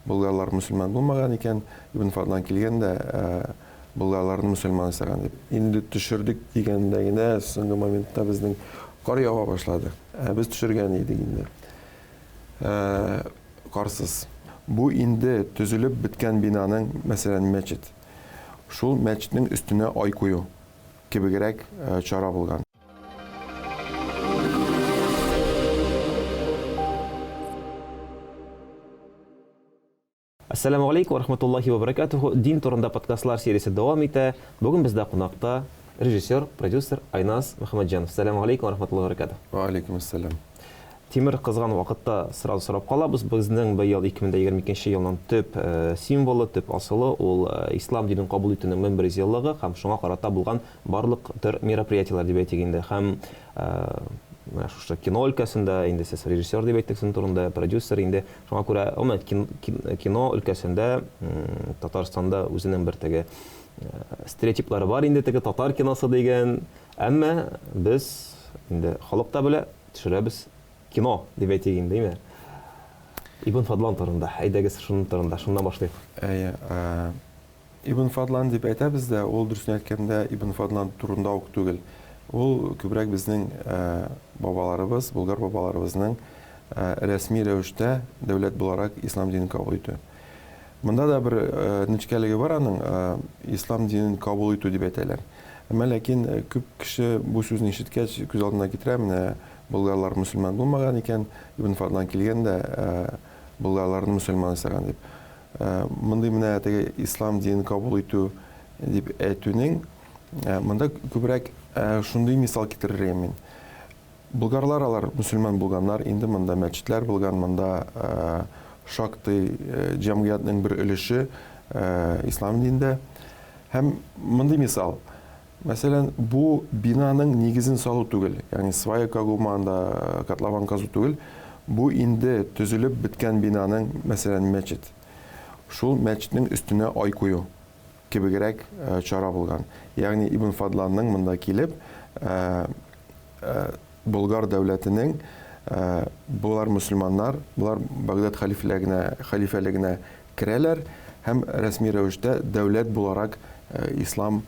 Болгарлар мусульман булмаган икән, Ибн Фадлан килгән дә болгарларны мусульман исәгән дип. Инде төшердек дигәндә генә соңгы моментта безнең кар ява башлады. Без төшергән идек инде. Карсыз. Бу инде төзелеп биткән бинаның, мәсәлән, мәчет. Шул мәчетнең өстенә ай кую кебегрәк чара булган. Ассаламу алейкум ва рахматуллахи ва баракатуху. Дин турында подкастлар сериясе дәвам итә. Бүген бездә кунакта режиссер, продюсер Айназ Мөхәммәтҗанов. Ассаламу алейкум ва рахматуллахи ва баракатуху. Ва алейкум ассалам. Тимер кызган вакытта сразу сорап калабыз. Безнең быел 2022 елның төп символы, төп асылы ул ислам динен кабул итүнең 1100 еллыгы һәм шуңа карата булган барлык төр мероприятиялар дип әйтик инде. Һәм шушы кино өлкәсендә инде сез режиссер дип әйттек, син турында продюсер инде. Шуңа күрә кино өлкәсендә Татарстанда үзенең бер теге стереотиплары бар инде, теге татар киносы дигән. Әмма без инде халыкта белә төшерәбез кино дип әйтик инде, әйме? Ибн Фадлан турында, әйдәгез шуның турында, шуннан башлыйк. Ибн Фадлан дип әйтәбез дә, ул дөресен әйткәндә Ибн Фадлан турында ук түгел. Ул күбрәк безнең бабаларыбыз, болгар бабаларыбызның рәсми рәвештә дәүләт буларак ислам динен кабул итү. Монда да бер нечкәлеге бар аның, ислам динен кабул итү дип әйтәләр. Әмма ләкин күп кеше бу сүзне ишеткәч күз алдына китерә, менә болгарлар мусульман булмаган икән, Ибн Фадлан килгән дә болгарларны мусульман исәгән дип. Мондый менә теге ислам динен кабул итү дип әйтүнең монда күбрәк шундый мисал китерергә мин. Болгарлар алар мусульман булганнар, инде монда мәчетләр булган, монда шактый җәмгыятьнең бер өлеше ислам динендә. Һәм мондый мисал. Мәсәлән, бу бинаның нигезен салу түгел, ягъни свая кагуманда котлован казу түгел. Бу инде төзелеп биткән бинаның, мәсәлән, мәчет. Шул мәчетнең өстенә ай кую кебегрәк чара булган. Ягъни Ибн Фадланның монда килеп, Болгар дәүләтенең булар мусульманнар, булар Багдад халифәлегенә керәләр һәм рәсми рәвештә дәүләт буларак исламны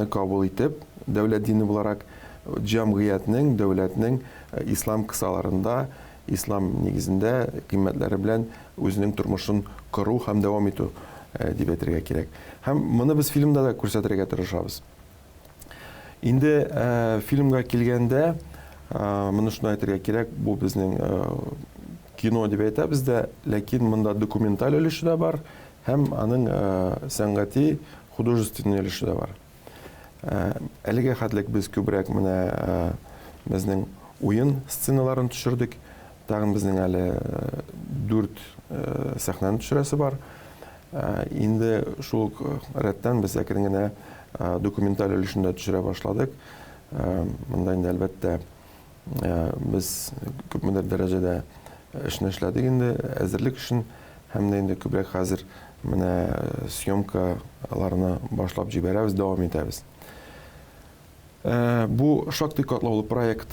кабул итеп, дәүләт дине буларак җәмгыятьнең, дәүләтнең ислам кысаларында, ислам нигезендә кыйммәтләре белән үзенең тормышын кору һәм дәвам итү дип әйтергә кирәк. Һәм моны без фильмда да күрсәтергә тырышабыз. Инде фильмга килгәндә, моны шуны әйтергә кирәк, бу безнең кино дип әйтәбез дә, ләкин монда документаль өлеше дә бар, һәм аның сәнгати, художественный өлеше дә бар. Әлегә хәтлек без күбрәк менә безнең уен сценаларын төшердек. Тагын безнең әле 4 сәхнәне төшерәсе бар. Инде шул рәттән без әкрен генә документаль өлешендә төшерә башладык. Монда инде әлбәттә без күпмедер дәрәҗәдә эшне эшләдек инде, әзерлек өчен, һәм дә инде күбрәк хәзер менә съемкаларны башлап җибәрәбез, дәвам итәбез. Бу шактый катлаулы проект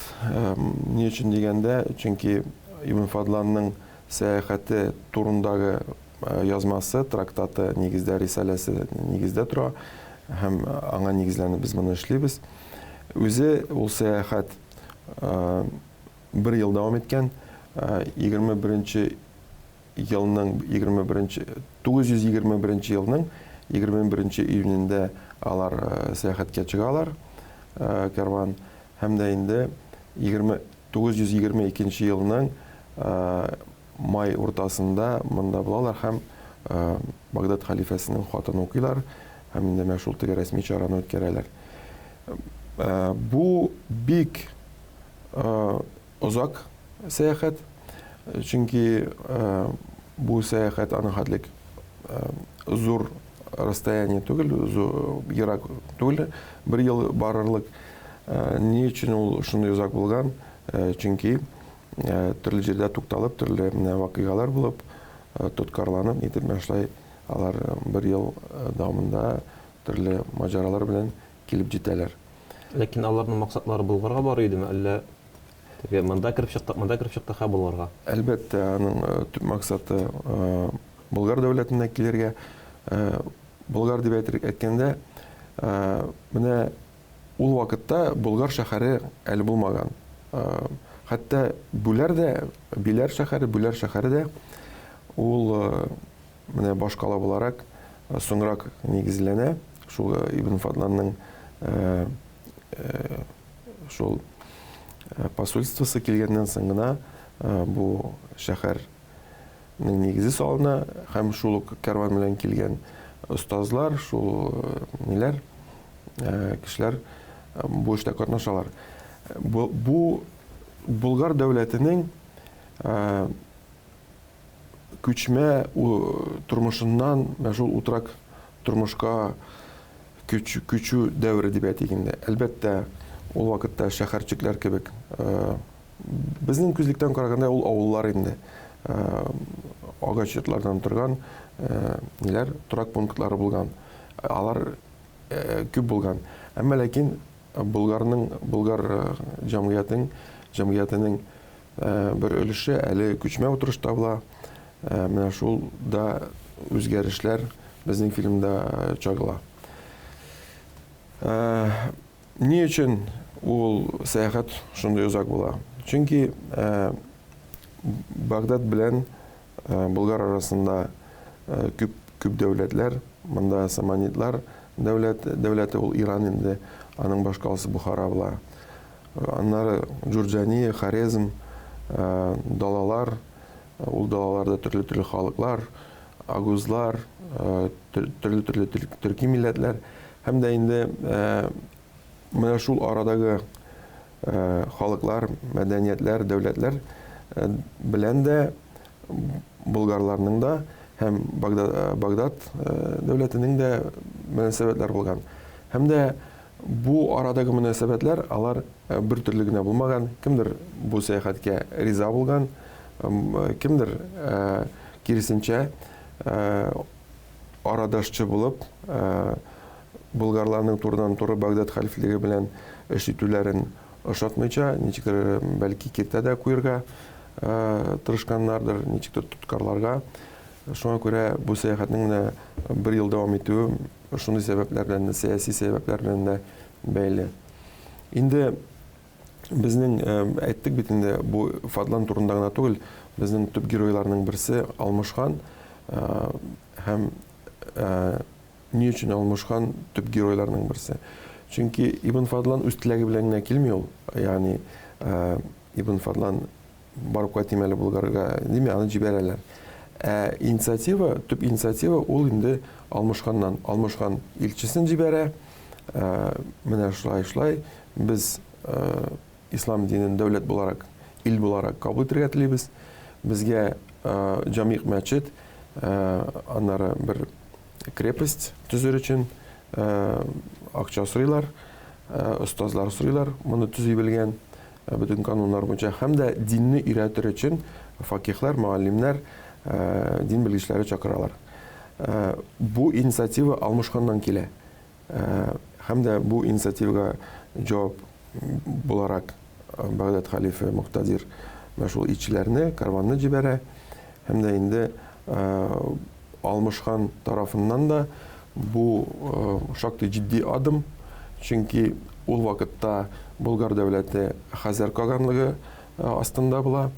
ни өчен дигәндә, чөнки Ибн Фадланның сәяхәте турындагы язмасы, трактаты нигездә, рисаләсе нигездә тора, һәм аңа нигезләнеп без моны эшлибез. Үзе ул сәяхәт 1 ел дәвам иткән, 921 елның 21 июнендә алар сәяхәткә чыгалар, карван, һәм дә инде 922 елның май уртасында монда булалар һәм Багдад халифәсенең хатын укыйлар, һәм инде шул теге рәсми чараны үткәрәләр. Бу бик озак сәяхәт, чөнки бу сәяхәт аның хәтлек зур расстояние түгел, ерак түгел, 1 ел барырлык. Ни өчен ул шундый озак булган? Чөнки төрле җирдә тукталып, төрле вакыйгалар булып, тоткарланып, итеп башлай алар 1 ел дәвамында төрле маҗаралар белән килеп җитәләр. Ләкин аларның максатлары Болгарга бар идеме, әллә Теге монда кирип чыкты ха булгарга. Әлбәттә, аның төп максаты Болгар дәүләтенә килергә. Болгар дип әйткәндә, менә ул вакытта Болгар шәһәре әле булмаган. Хәтта Биләр шәһәре дә ул менә башкала буларак соңрак нигезләнә. Шул Ибн Фадланның шул посольствосы килгәннән соң гына бу шәһәрнең нигезе салына, һәм шул ук кәрван белән килгән остазлар, шул кешеләр бу эштә катнашалар. Бу Болгар дәүләтенең күчмә тормышыннан шул утрак тормышка күчү дәвре дип әйтгәндә. Әлбәттә, ул вакытта шәһәрчекләр кебек безнең күзлектән караганда ул авыллар инде. Агач йортлардан торган торак пунктлары булган. Алар күп булган. Әмма ләкин Болгар җәмгыятенең бер өлеше әле күчмә утырышта була. Менә шул да үзгәрешләр безнең фильмда чагыла. Ни өчен ул сәяхәт шундый узак була? Чөнки Багдад белән Болгар арасында күп дәүләтләр, монда Саманидлар дәүләте ул Иран инде, аның башкаласы Бухара була. Аннары Джурджани, Хорезм, далалар, ул далаларда төрле халыклар, агузлар, төрле төрки милләтләр, һәм дә инде менә шул арадагы халыклар, мәдәниятләр, дәүләтләр белән дә болгарларның да һәм Багдад дәүләтенең дә мөнәсәбәтләр булган. Һәм дә бу арадагы мөнәсәбәтләр алар бер төрле генә булмаган. Кемдер бу сәяхәткә риза булган, кемдер киресенчә арадашчы булып болгарларның турыдан-туры Багдад хәлифлеге белән эш итүләрен ошатмыйча, ничектер бәлки киртә дә куярга тырышканнардыр, ничектер тоткарларга. Шуңа күрә бу сәяхәтнең бер ел дәвам итүе шундый сәбәпләр белән, сәяси сәбәпләр белән дә бәйле. Инде безнең әйттек бит инде, бу Фадлан турында гына түгел, безнең төп геройларның берсе Алмашхан, һәм ни өчен Алмашхан төп геройларның берсе? Чөнки Ибн Фадлан үз теләге белән генә килми ул. Ягъни Ибн Фадлан барып кайтыйм әле Булгарга димәй, аны җибәрәләр. Төп инициатива ул инде Алмашханнан. Алмашхан илчесен җибәрә. Менә шулай без ислам динен дәүләт буларак, ил буларак кабул итәргә телибез. Безгә җамигъ мәчет, аннары бер крепость төзер өчен акча сорыйлар, остазлар сорыйлар, моны төзи белгән, бөтен кануннар буенча, һәм дә динне өйрәтер өчен факихлар, муаллимнәр, дин белгечләре чакыралар. Бу инициатива Алмашханнан килә. Һәм дә бу инициативага җавап буларак Багдад халифе Муктадир шул итчеләрне, карванны җибәрә. Һәм дә инде Алмашхан тарафыннан да бу шактый җитди адым, чөнки ул вакытта Болгар дәүләте Хәзәр каганлыгы астында була.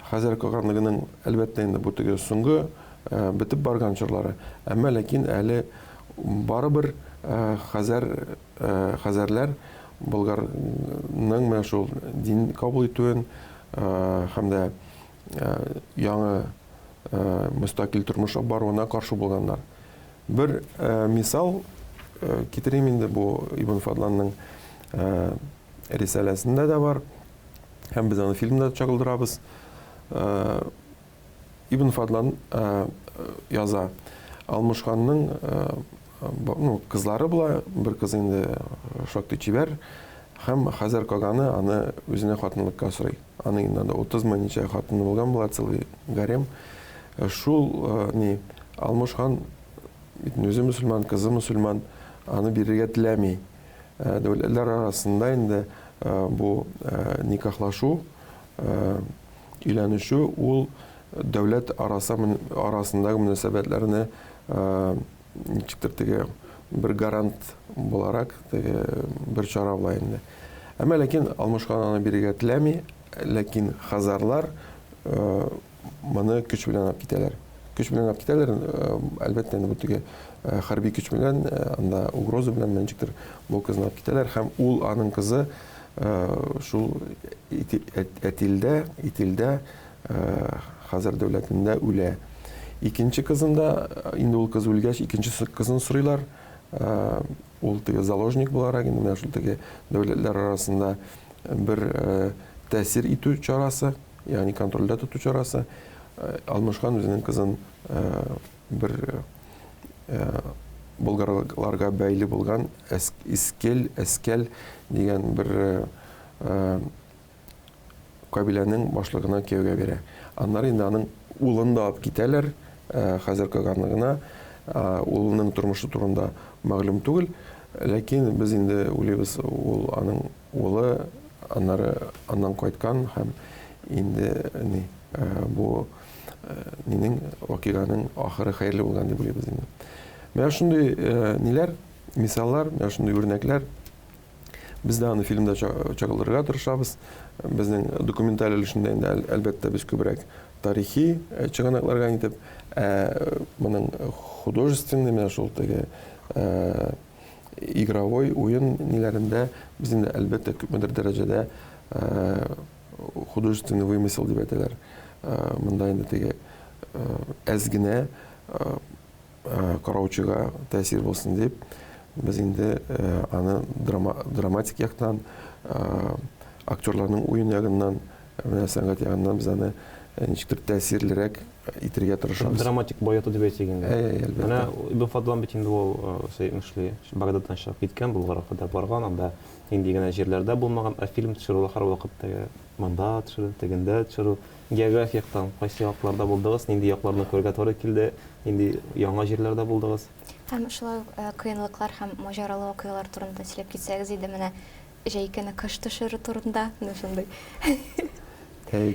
Хәзәр каганлыгының әлбәттә инде бу теге соңгы бетеп барган чорлары. Әмма ләкин әле барыбер хәзәрләр Болгарның менә шул дин кабул итүен һәм дә яңа мөстәкыйль тормыш баруына каршы булганнар. Бер мисал китерим инде, бу Ибн Фадланның рисаләсендә дә бар, һәм без аны фильмда чагылдырабыз. Ибн Фадлан яза. Алмашханның кызлары була, бер кыз инде шактый чибәр, һәм Хәзәр каганы аны үзенә хатынлыкка сорый. Аны инде 30 мең ничә хатыны булган була, целый гарем. Шул Алмашхан үзе мөселман, кызы мөселман, аны бирергә теләми. Дәүләтләр арасында инде бу никахлашу өйләнешү ул дәүләт арасындагы мөнәсәбәтләрне ничектер теге бер гарант буларак теге бер чара була инде. Әмма ләкин Алмашхан аны бирергә теләми, ләкин хазарлар моны көч белән алып китәләр. Көч белән алып китәләр, әлбәттә бу теге хәрби көч белән, анда угроза белән ничектер бу кызны алып китәләр һәм ул аның кызы шул итилдә Хазар дәүләтендә үлә. Икенче кызында, инде ул кыз үлгәч, икенче кызын сорыйлар. Ул теге заложник буларак, инде менә шул теге дәүләтләр арасында бер тәэсир итү чарасы, ягъни контрольдә тоту чарасы. Алмашхан үзенең кызын бер болгарларга бәйле булган Әскәл дигән бер кабиләнең башлыгына кияүгә бирә. Аннары инде аның улын да алып китәләр Хазар каганлыгына. Улының тормышы турында мәгълүм түгел, ләкин без инде уйлыйбыз, ул аның улы аннан кайткан һәм инде бу минең вакыйганың ахыры хәерле булган дип уйлыйбыз инде. Менә шундый ниләр, мисаллар, менә шундый үрнәкләр без дә аны фильмда чагылдырырга тырышабыз. Безнең документаль өлешендә инде әлбәттә без күбрәк тарихи чыганакларга итеп, моның художественный, менә шул теге игровой уен ниләрендә без инде әлбәттә күпмедер дәрәҗәдә художественный вымысел дип әйтәләр. Монда инде теге әз генә караучыга тәэсир булсын дип, без инде аны драматик яктан, актерларның уен ягыннан, менә сәнгать ягыннан без аны ничектер тәэсирлерәк итергә тырышабыз. Драматик бояту дип әйтсәк инде. Әлбәттә. Менә Ибн Фадлан бит инде ул сөймешле Багдадтан чыгып киткән, Булгарга кадәр барган, анда инде генә җирләрдә булмаган, фильм төшерү һәрвакытта монда төшерү, тегендә төшерү, география яктан кайсы якларда булдыгыз, нинди якларны күргә туры килде, нинди яңа җирләрдә булдыгыз? Һәм шулай кыенлыклар һәм маҗаралы вакыйгалар турында сөйләп китсәгез иде, менә җәйкене кыш төшерү турында, шундый.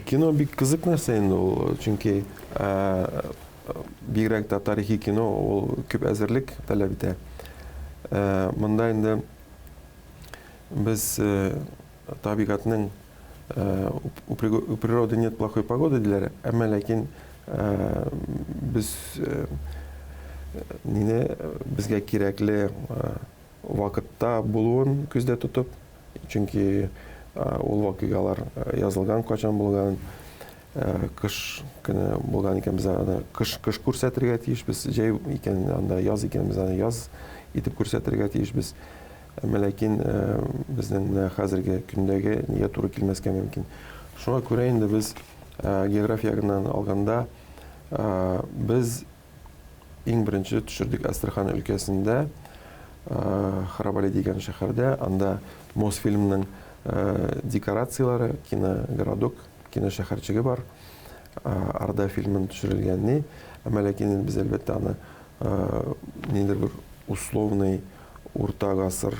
Кино бик кызык нәрсә инде ул, чөнки бигрәк тә тарихи кино ул күп әзерлек таләп итә. Монда инде без табигатның у природы нет плохой погоды диләр, әмма ләкин без безгә кирәкле вакытта булуын күздә тотып, чөнки ул вакыйгалар язылган, качан булган, кыш көне булган икән, без аны кыш күрсәтергә тиешбез, җәй икән, анда яз икән, без аны яз итеп күрсәтергә тиешбез. Әмма ләкин безнең хәзерге көндәге нигә туры килмәскә мөмкин. Шуңа күрә инде без география ягыннан алганда без иң беренче төшердек Астрахан өлкәсендә, Харабали дигән шәһәрдә, анда Мосфильмның декорациялары, киногородок, киношәһәрчеге бар. Арда фильмын төшерелгәнне, әмма ләкин без әлбәттә аны ниндидер бер условный урта гасыр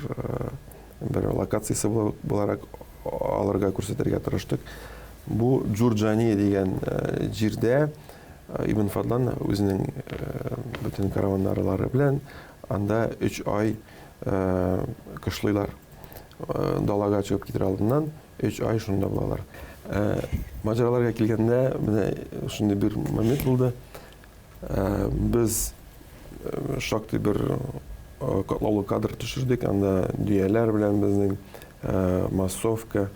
бер локациясе буларак алырга күрсәтергә тырыштык. Бу Джурджани дигән җирдә Ибн Фадлан үзенең бөтен караваннары белән анда 3 ай кышлыйлар. Далага чыгып китер алдыннан 3 ай шунда булалар. Маҗараларга килгәндә, менә шундый бер момент булды. Без шактый бер катлаулы кадр төшердек, анда дөяләр белән безнең массовка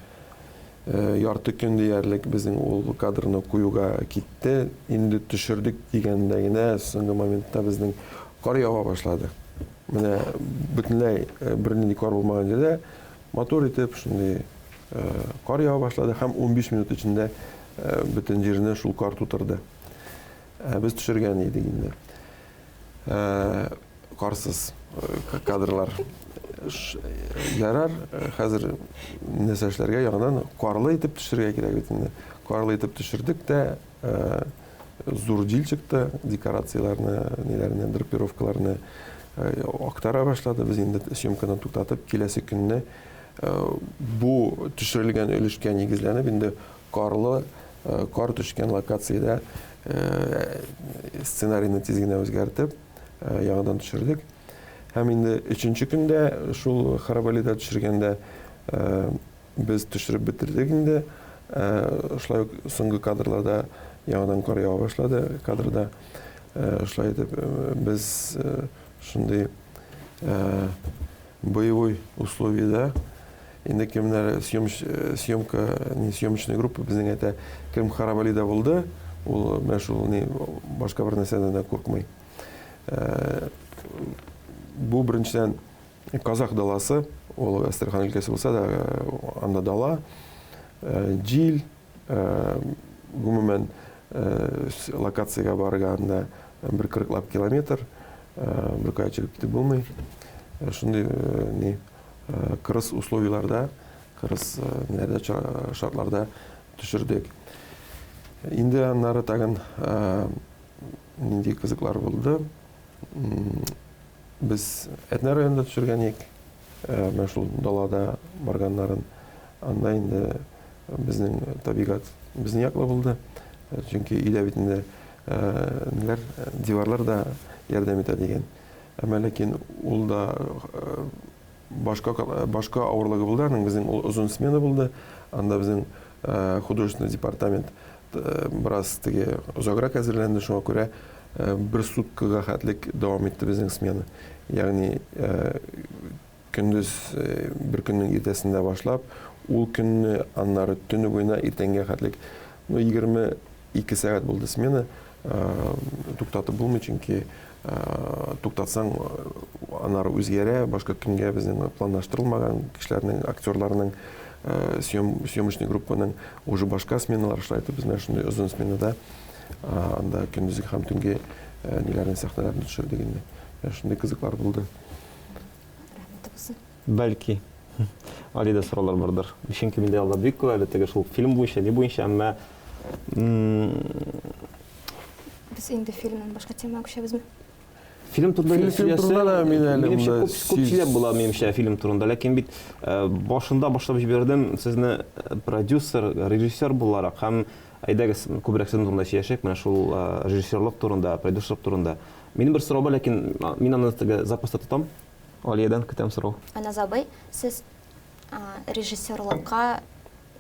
ярты көн диярлек безнең ул кадрны куюга китте. Инде төшердек дигәндә генә соңгы моментта безнең кар ява башлады. Менә бөтенләй бернинди кар булмаган җирдә мотор итеп шундый кар ява башлады һәм 15 минут эчендә бөтен җирне шул кар тутырды. Без төшергән идек инде. Карсыз кадрлар ярар, хәзер нәрсәләргә ягыннан карлы итеп төшерергә кирәк бит инде. Карлы итеп төшердек тә, зур җил чыкты, декорацияларны, ниләрне, драпировкаларны актара башлады. Без инде съемканы туктатып, киләсе көнне бу төшерелгән өлешкә нигезләнеп инде қарлы, қар түшкен локацияда сценарийны тиз генә үзгәртеп, яңадан төшердек. Һәм инде 3нче көндә шул Харабалида төшергәндә без төшереп бетердек инде. Шулай ук соңгы кадрларда яңадан кар ява башлады кадрда. Шулай итеп без шундый боевой условиядә инде кемнәр съемочная группа безнең әйтә, кем Харабалида булды, ул шул башка бер нәрсәдән дә куркмый. Бу беренчедән Казах даласы, ул Астрахань өлкәсе булса да, анда дала, җил, гомумән локациягә барганда бер 40 километр, бер кая чыгып китеп булмый. Шундый кырыс условияларда, кырыс шартларда төшердек. Инде аннары тагын нинди кызыклар булды. Без Этне районында төшергән идек. Мен шул далада барганнарын. Анда инде безнең табигать безнең яклы булды. Чөнки өйдә бит инде диварлар да ярдәм итә дигән. Ләкин ул да башка авырлыгы булды. Аның безнең узун смена булды. Анда безнең художественный департамент бераз теге озаграк әзерләнде, шуңа күрә бер суткага хәтлек дәвам итте безнең смена. Ягъни көндез бер көннең иртәсендә башлап, ул көнне аннары төнне буена иртәнгә хәтлек 22 сәгать булды смена. Туктатып булмый, чөнки туктатсаң аннары үзгәрә, башка көнгә безнең планлаштырылмаган кешеләрнең, актерларның, съемочный группаның уже башка сменалар эшләйтеп, без менә шундый озын сменада анда көндезге һәм төнге ниләрне сәхнәләрне төшердек инде. Шундый кызыклар булды. Бәлки Алида сораулар бардыр. Бишенке миндә алда бик күп, әлбәттә шул фильм буенча, ни буенча, әмма Без инде фильмнан башка тема күчәбезме? Фильм турында да мин әле күп сөйләп була минемчә фильм турында, ләкин бит башында башлап җибәрдем сезне продюсер, режиссер буларак һәм әйдәгез күбрәк сезнең турында сөйләшик, менә шул режиссерлык турында, продюсерлык турында. Минем бер сорау бар, ләкин мин аны запаста тотам. Алиядән көтәм сорау. Аназабай, сез режиссерлыкка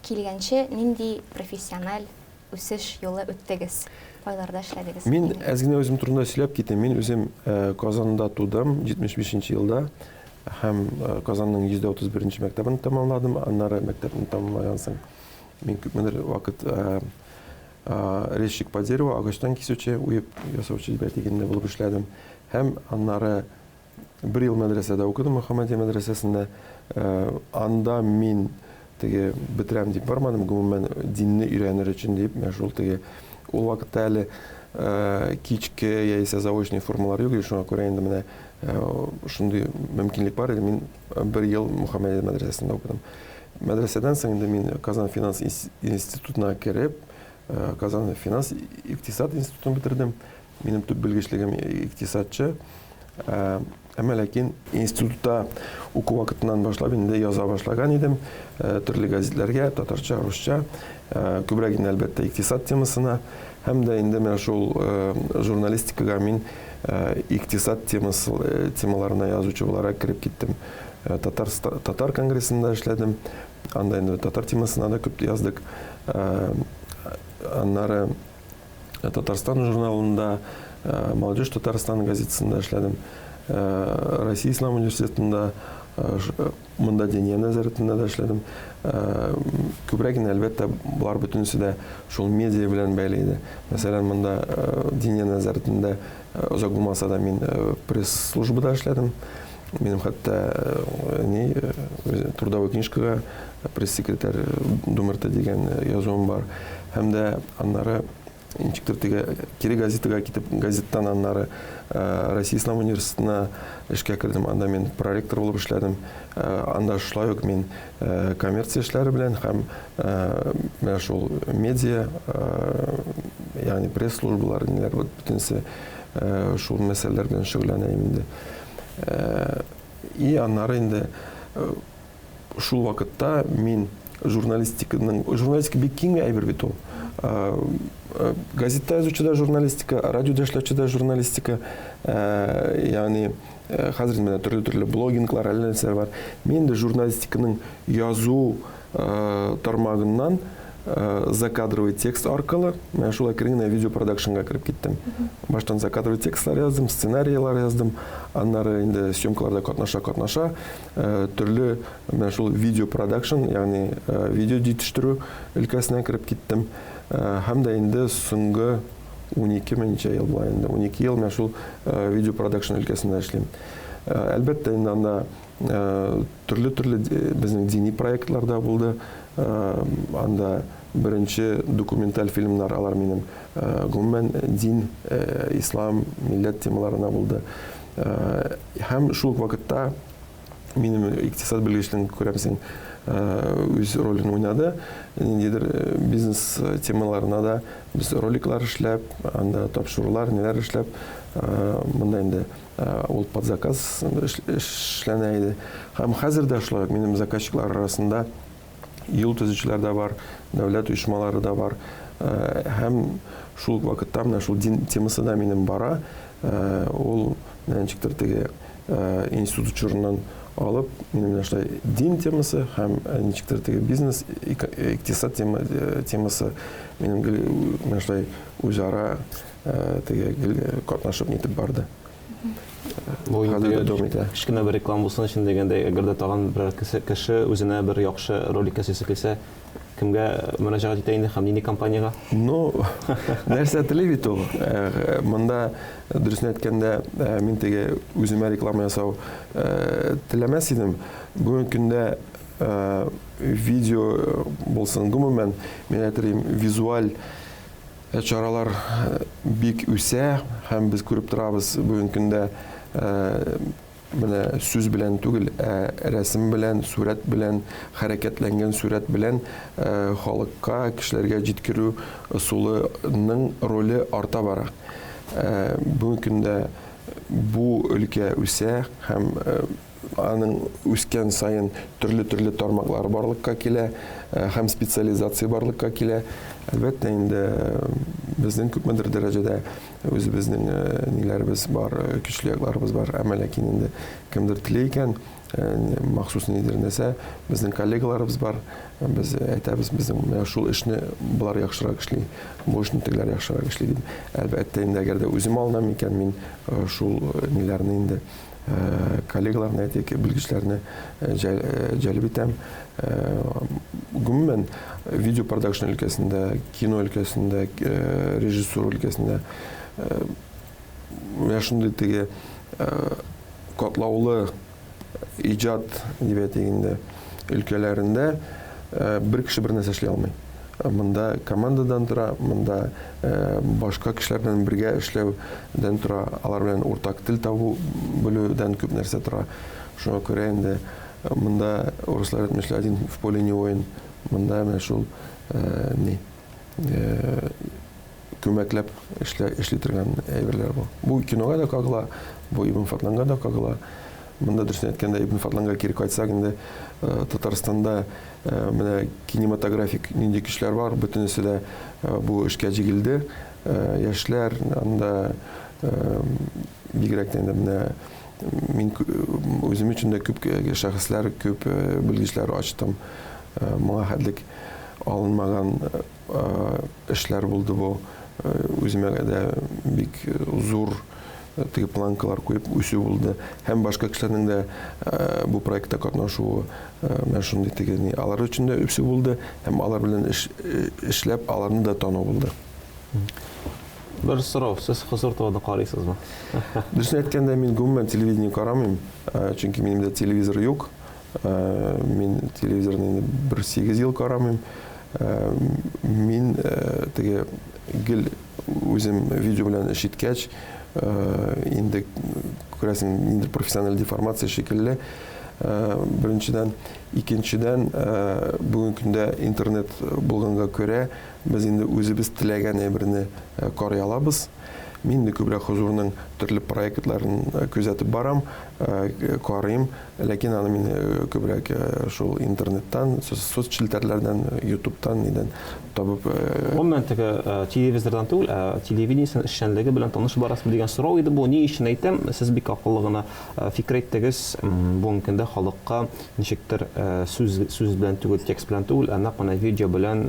килгәнче нинди профессиональ үсеш юлы үттегез? Кайларда эшләдегез? Мин әзгенә үзем турында сөйләп китәм. Мин үзем Казанда тудым, 75нче елда, һәм Казанның 131нче мәктәбен тәмамладым. Аннары мәктәпне тәмамлаган соң мин күпмедер вакыт резчик по дереву, агачтан кисүче, уеп ясаучы дигәндә булып эшләдем. Һәм аннары бер ел мәдрәсәдә укыдым, Мөхәммәдия мәдрәсәсендә. Анда мин теге бетерәм дип бармадым, гомумән динне өйрәнер өчен дип, мен шул теге ул вакытта әле кичке яисә заочный формалар юк, шуңа күрә инде менә шундый мөмкинлек бар иде. Мин бер ел Мөхәммәдия мәдрәсәсендә укыдым. Мәдрәсәдән соң инде мин Казан финанс институтына кереп, Казан финанс икътисад институтын бетердем. Минем төп белгечлегем икътисадчы. Әмма ләкин институтта уку вакытыннан башлап инде яза башлаган идем, төрле газетләргә, татарча, русча, күбрәк инде әлбәттә икътисад темасына, һәм дә инде менә шул журналистикага мин икътисад темаларына язучы буларак кирип киттем. Татар конгрессында эшләдем, анда инде татар темасына да күп яздык. Аннары Татарстан журналында, Молодежь Татарстан газетасында эшләдем. Россия Ислам университетында, монда Диния нәзаретендә дә эшләдем. Күбрәк инде әлбәттә булар бөтенесе дә шул медиа белән бәйле иде. Мәсәлән, монда Диния нәзаретендә озак булмаса да мин пресс-службада эшләдем. Минем хәтта трудовой книжкага пресс-секретарь Думырта дигән язуым бар. Һәм дә аннары ничектер теге кире газетага китеп, газеттан аннары Россия Ислам университетына эшкә кердем. Анда мин проректор булып эшләдем. Анда шулай ук мин коммерция эшләре белән һәм менә шул медиа, ягъни пресс-службалар, ниләр бөтенесе шул мәсьәләләр белән шөгыльләнәм инде. И аннары инде шул вакытта мин журналистика бик киң әйбер бит ул. Газетта язучы да журналистика, радиода эшләүче да журналистика, ягъни хәзер менә төрле блогинглар, әллә нәрсәләр бар. Мин дә журналистиканың язу тармагыннан закадровый текст аркылы, мен шулай кергән видеопродакшнга кирип киттем. Баштан закадровый текстлар яздым, сценарийлар яздым, аннары инде съемкаларда катнаша, төрле мен шул видеопродакшн, ягъни видео җитештерү өлкәсенә кирип киттем. Һәм дә инде соңгы 12 ел була инде. 12 ел мен шул видеопродакшн өлкәсендә эшлим. Әлбәттә инде анда төрле безнең дини проектлар да булды. Анда беренче документаль фильмнар, алар минем гомумән дин, ислам, милләт темаларына булды. Һәм шул вакытта минем икътисад белгечлеген күрәмсең үз ролен уйнады. Ниндидер бизнес темаларына да без роликлар эшләп, анда тапшырулар, неләр эшләп, монда инде ул под заказ эшләнә иде. Һәм хәзер дә шулай минем заказчиклар арасында ел төзүчеләр дә бар, дәүләт оешмалары да бар. Һәм шул вакытта менә шул дин темасы да минем бара. Ул ничектер теге институт учурунан алып, минем менә дин темасы һәм ничектер теге бизнес, икътисад темасы минем менә үзара теге катнашып нитеп барды. Бу кичкенә бер реклама булсын өчен дигәндә, әгәр дә тагын бер кеше үзенә бер яхшы ролик ясыйсы килсә, кемгә мөрәҗәгать итә инде һәм нинди компанияга? Ну, нәрсә теләй бит ул. Монда дөресен әйткәндә, мин теге үземә реклама ясау теләмәс идем. Бүген көндә видео булсын, гомумән, мин әйтәм, визуаль чаралар бик үсә, һәм без күреп торабыз бүген көндә менә сүз белән түгел, рәсем белән, сурәт белән, хәрәкәтләнгән сурәт белән халыкка, кешеләргә җиткерү ысулының роле арта бара. Бүген көндә бу өлкә үсә һәм аның үскән сайын төрле тармаклар барлыкка килә, һәм специализация барлыкка килә. Әлбәттә инде безнең күпмедер дәрәҗәдә үзебезнең ниләрбез бар, көчле якларыбыз бар, әмма ләкин инде кемдер теләй икән, махсус нидер нәрсә, безнең коллегаларыбыз бар, без әйтәбез, безнең шул эшне булар яхшырак эшли, бу эшне тегеләр яхшырак эшли дип. Әлбәттә инде әгәр дә үзем алынам икән, мин шул ниләрне инде коллегаларны, әйтик, белгечләрне җәлеп итәм. Гомумән видеопродакшн өлкәсендә, кино өлкәсендә, режиссура өлкәсендә шундый теге катлаулы иҗат дип әйтгәндә өлкәләрендә бер кеше бер нәрсә эшли алмый. Монда командадан тора, монда башка кешеләр белән бергә эшләүдән тора, алар белән уртак тел табу белүдән күп нәрсә тора. Шуңа күрә инде монда урыслар әйтмешләр, один в поле не воин. Монда менә шул күмәкләп эшли торган әйберләр бу. Бу кинога да кагыла, бу Ибн Фатланга да кагыла. Монда дөресен әйткәндә Ибн Фатланга кире кайтсак инде Татарстанда менә кинематографик нинди кешеләр бар, бөтенесе дә бу эшкә җигелде. Яшьләр, анда бигрәк тә инде менә мин үзем өчен дә күп шәхесләр, күп белгечләр ачтым. Моңа хәтлек алынмаган эшләр булды бу. Үземә дә бик зур теге планкалар куеп үсү булды. Һәм башка кешеләрнең дә бу проектта катнашуы, менә шундый теге алар өчен дә үсү булды, һәм алар белән эшләп аларны да тану булды. Бер сорау, сез хозур товарда карыйсызмы? Дөресен әйткәндә, мин гомумән телевидение карамыйм, чөнки минемдә телевизор юк. Мин телевизорны 1-8 ел карамыйм. Мин теге гел үзем видео белән эш иткәч, инде күрәсең, инде профессиональ деформация шикелле. Беренчедән, икенчедән, бүген көндә интернет булганга күрә, без инде үзебез теләгән әйберне карый алабыз. Мин дә күбрәк хозурның төрле проектларын күзәтеп барам, карыйм, ләкин аны мин күбрәк шул интернеттан, соцчелтәрләрдән, YouTube'тан нидән табып. Гомумән теге телевизордан түгел, телевидение эшчәнлеге белән таныш барасызмы дигән сорау иде бу. Ни өчен әйтәм? Сез бик акыллы гына фикер әйттегез. Бүгенге көндә халыкка ничектер сүз белән түгел, текст белән түгел, нәкъ менә видео белән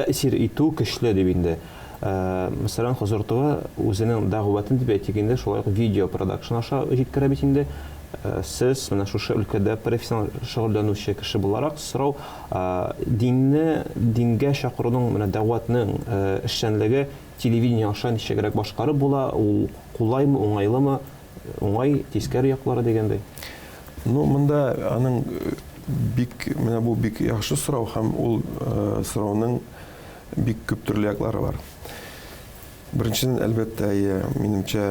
тәэсир итү көчле дип инде. Мәсәлән, Хозур ТВ үзенең дәгъватын дип әйтгәндә шулай видео продакшн аша җиткерә бит инде. Сез менә шушы өлкәдә профессиональ шөгыльләнүче кеше буларак сорау, дингә чакыруның менә дәгъватның эшчәнлеге телевидение аша ничегрәк башкарып була, ул кулаймы, уңайлымы, уңай тискәре яклары дигәндәй. Ну, монда аның менә бу бик яхшы сорау һәм ул сорауның бик күп төрле яклары бар. Беренчедән, әлбәттә, минемчә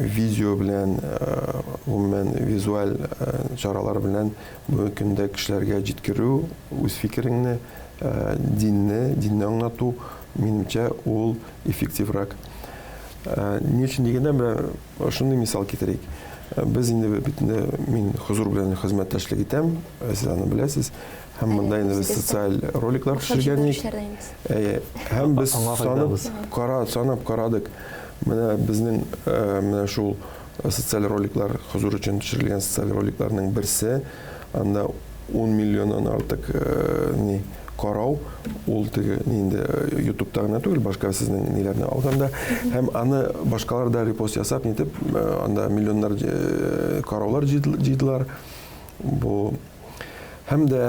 видео белән, гомумән визуаль чаралар белән бу көндә кешеләргә җиткерү, үз фикереңне, динне аңлату, минемчә ул эффективрак. Ни өчен дигәндә, шундый мисал китерик. Без инде мин Хозур белән хезмәттәшлек итәм, сез аны беләсез. Һәм монда инде социаль роликлар төшергәнбез. Һәм без санап карадык. Менә безнең менә шул социаль роликлар, Хозур өчен төшерелгән социаль роликларның берсе, анда 10 миллионнан артык карау, ул теге инде YouTube'та гына түгел, башка сезнең ниләрне алганда, һәм аны башкалар да репост ясап нитеп, анда миллионнар караулар җыйдылар. Бу һәм дә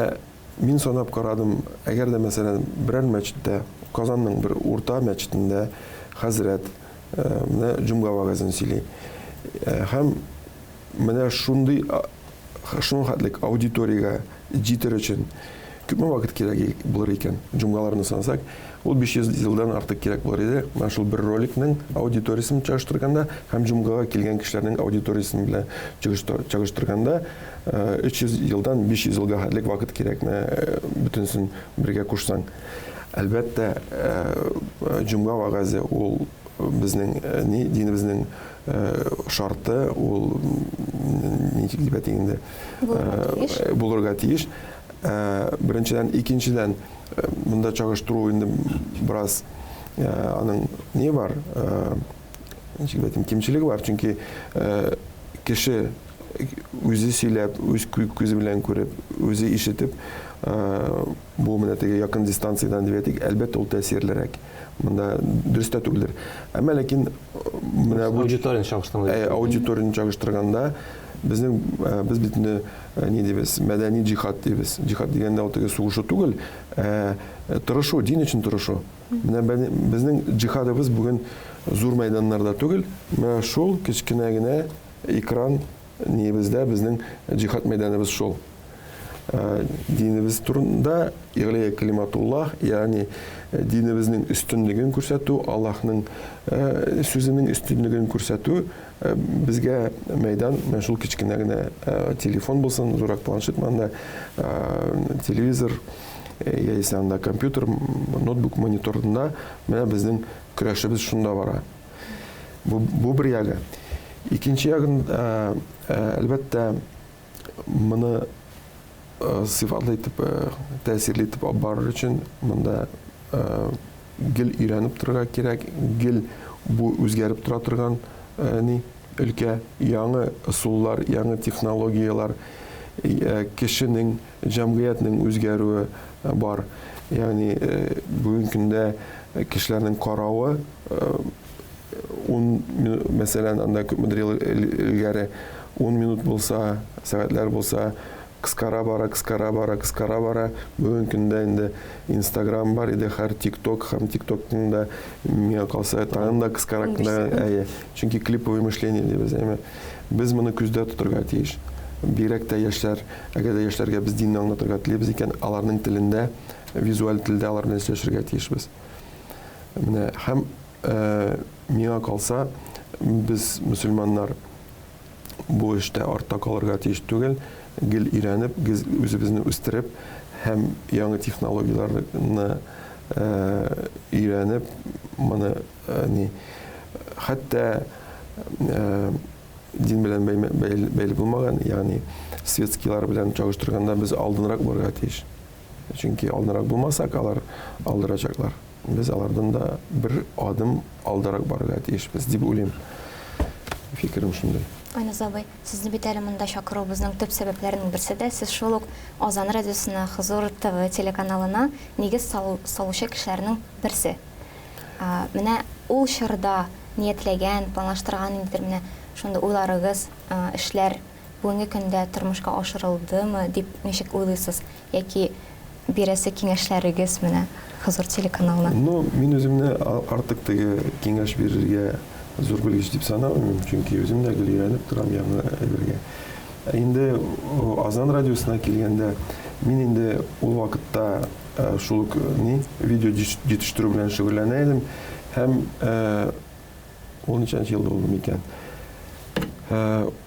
мин санап карадым, әгәр дә мәсәлән берәр мәчеттә, Казанның бер урта мәчетендә хәзрәт менә җомга вагазын сөйли. Һәм менә шундый хәтлек аудиториягә җитер өчен күпме вакыт кирәк булыр икән, җомгаларны сансак, ул 500 елдан артык кирәк булыр иде. Менә шул бер роликның аудиториясын чагыштырганда һәм җомгага килгән кешеләрнең аудиториясын белән чагыштырганда 300 елдан 500 елга хәтлек вакыт кирәк, бөтенсен бергә кушсаң. Әлбәттә, җомга вагазы ул безнең динебезнең шарты, ул ничек дип әйтгәндә булырга тиеш. Беренчедән, икенчедән, монда чагыштыру инде бераз аның не бар, ничек дип әйтим, кимчелеге бар, чөнки кеше үзе сөйләп, үз күзе белән күреп, үзе ишетеп, бу менә теге якын дистанциядан дип әйтик, әлбәттә ул тәэсирлерәк. Монда дөрес тә түгелдер. Әмма ләкин менә бу аудиторияны чагыштырганда без бит ни дибез, мәдәни җихад дибез. Җихад дигәндә ул теге сугышу түгел, тырышу, дин өчен тырышу. Менә безнең җихадыбыз бүген зур мәйданнарда түгел, менә шул кечкенә генә экран нибездә безнең җихад мәйданыбыз шул. Динебез турында игълия калиматуллаһ, ягъни динебезнең өстенлеген күрсәтү, Аллаһның сүзенең өстенлеген күрсәтү, безгә мәйдан, менә шул кечкенә генә телефон булсын, зурак планшет, манда телевизор, яисә анда компьютер, ноутбук мониторында, менә безнең көрәшебез шунда бара. Бу бер ягы. Икенче ягын, әлбәттә, моны сыйфатлы итеп, тәэсирле итеп алып барыр өчен монда гел өйрәнеп торырга кирәк, гел бу үзгәреп тора торган өлкә, яңа ысуллар, яңа технологиялар, кешенең, җәмгыятьнең үзгәрүе бар. Ягъни бүген көндә кешеләрнең каравы, мәсәлән, анда күпмедер ел илгәре 10 минут булса, сәгатьләр булса, кыскара бара. Бүген көндә инде Instagram бар иде, һәр TikTok, һәм TikTokның да миңа калса тагын да кыскарак кына, чөнки клиповое мышление дибез, без моны күздә тотырга тиеш. Бигрәк тә яшьләр, әгәр дә яшьләргә без динне аңлатырга телибез икән, аларның телендә, визуаль телдә алар белән сөйләшергә тиешбез. Менә һәм миңа калса, без мөселманнар бу эштә артта калырга тиеш түгел, гел өйрәнеп, үзебезне үстереп, һәм яңа технологияларны өйрәнеп, моны хәтта дин белән бәйле булмаган, ягъни светскийлар белән чагыштырганда без алдынрак барырга тиеш. Чөнки алдынрак булмасак, алар алдырачаклар. Без алардан да бер адым алдарак барырга тиешбез дип уйлыйм. Фикерем шундай. Айназ абый, сезне бит әле монда чакыруыбызның төп сәбәпләренең берсе дә сез шул ук Азан радиосына, Хозур ТВ телеканалына нигез салучы кешеләрнең берсе. Менә ул чорда ниятләгән, планлаштырган инде менә шунда уйларыгыз, эшләр бүгенге көндә тормышка ашырылдымы дип ничек уйлыйсыз? Яки бирәсе киңәшләрегез менә Хозур телеканалына? Ну, мин үземне артык теге киңәш бирергә зур белгеч дип санамыйм, чөнки үзем дә гөлйәнеп торам яңа әйбергә. Инде Азан радиосына килгәндә, мин инде ул вакытта шул ук видео җитештерү белән шөгыльләнә идем һәм ул ничәнче елда булды микән?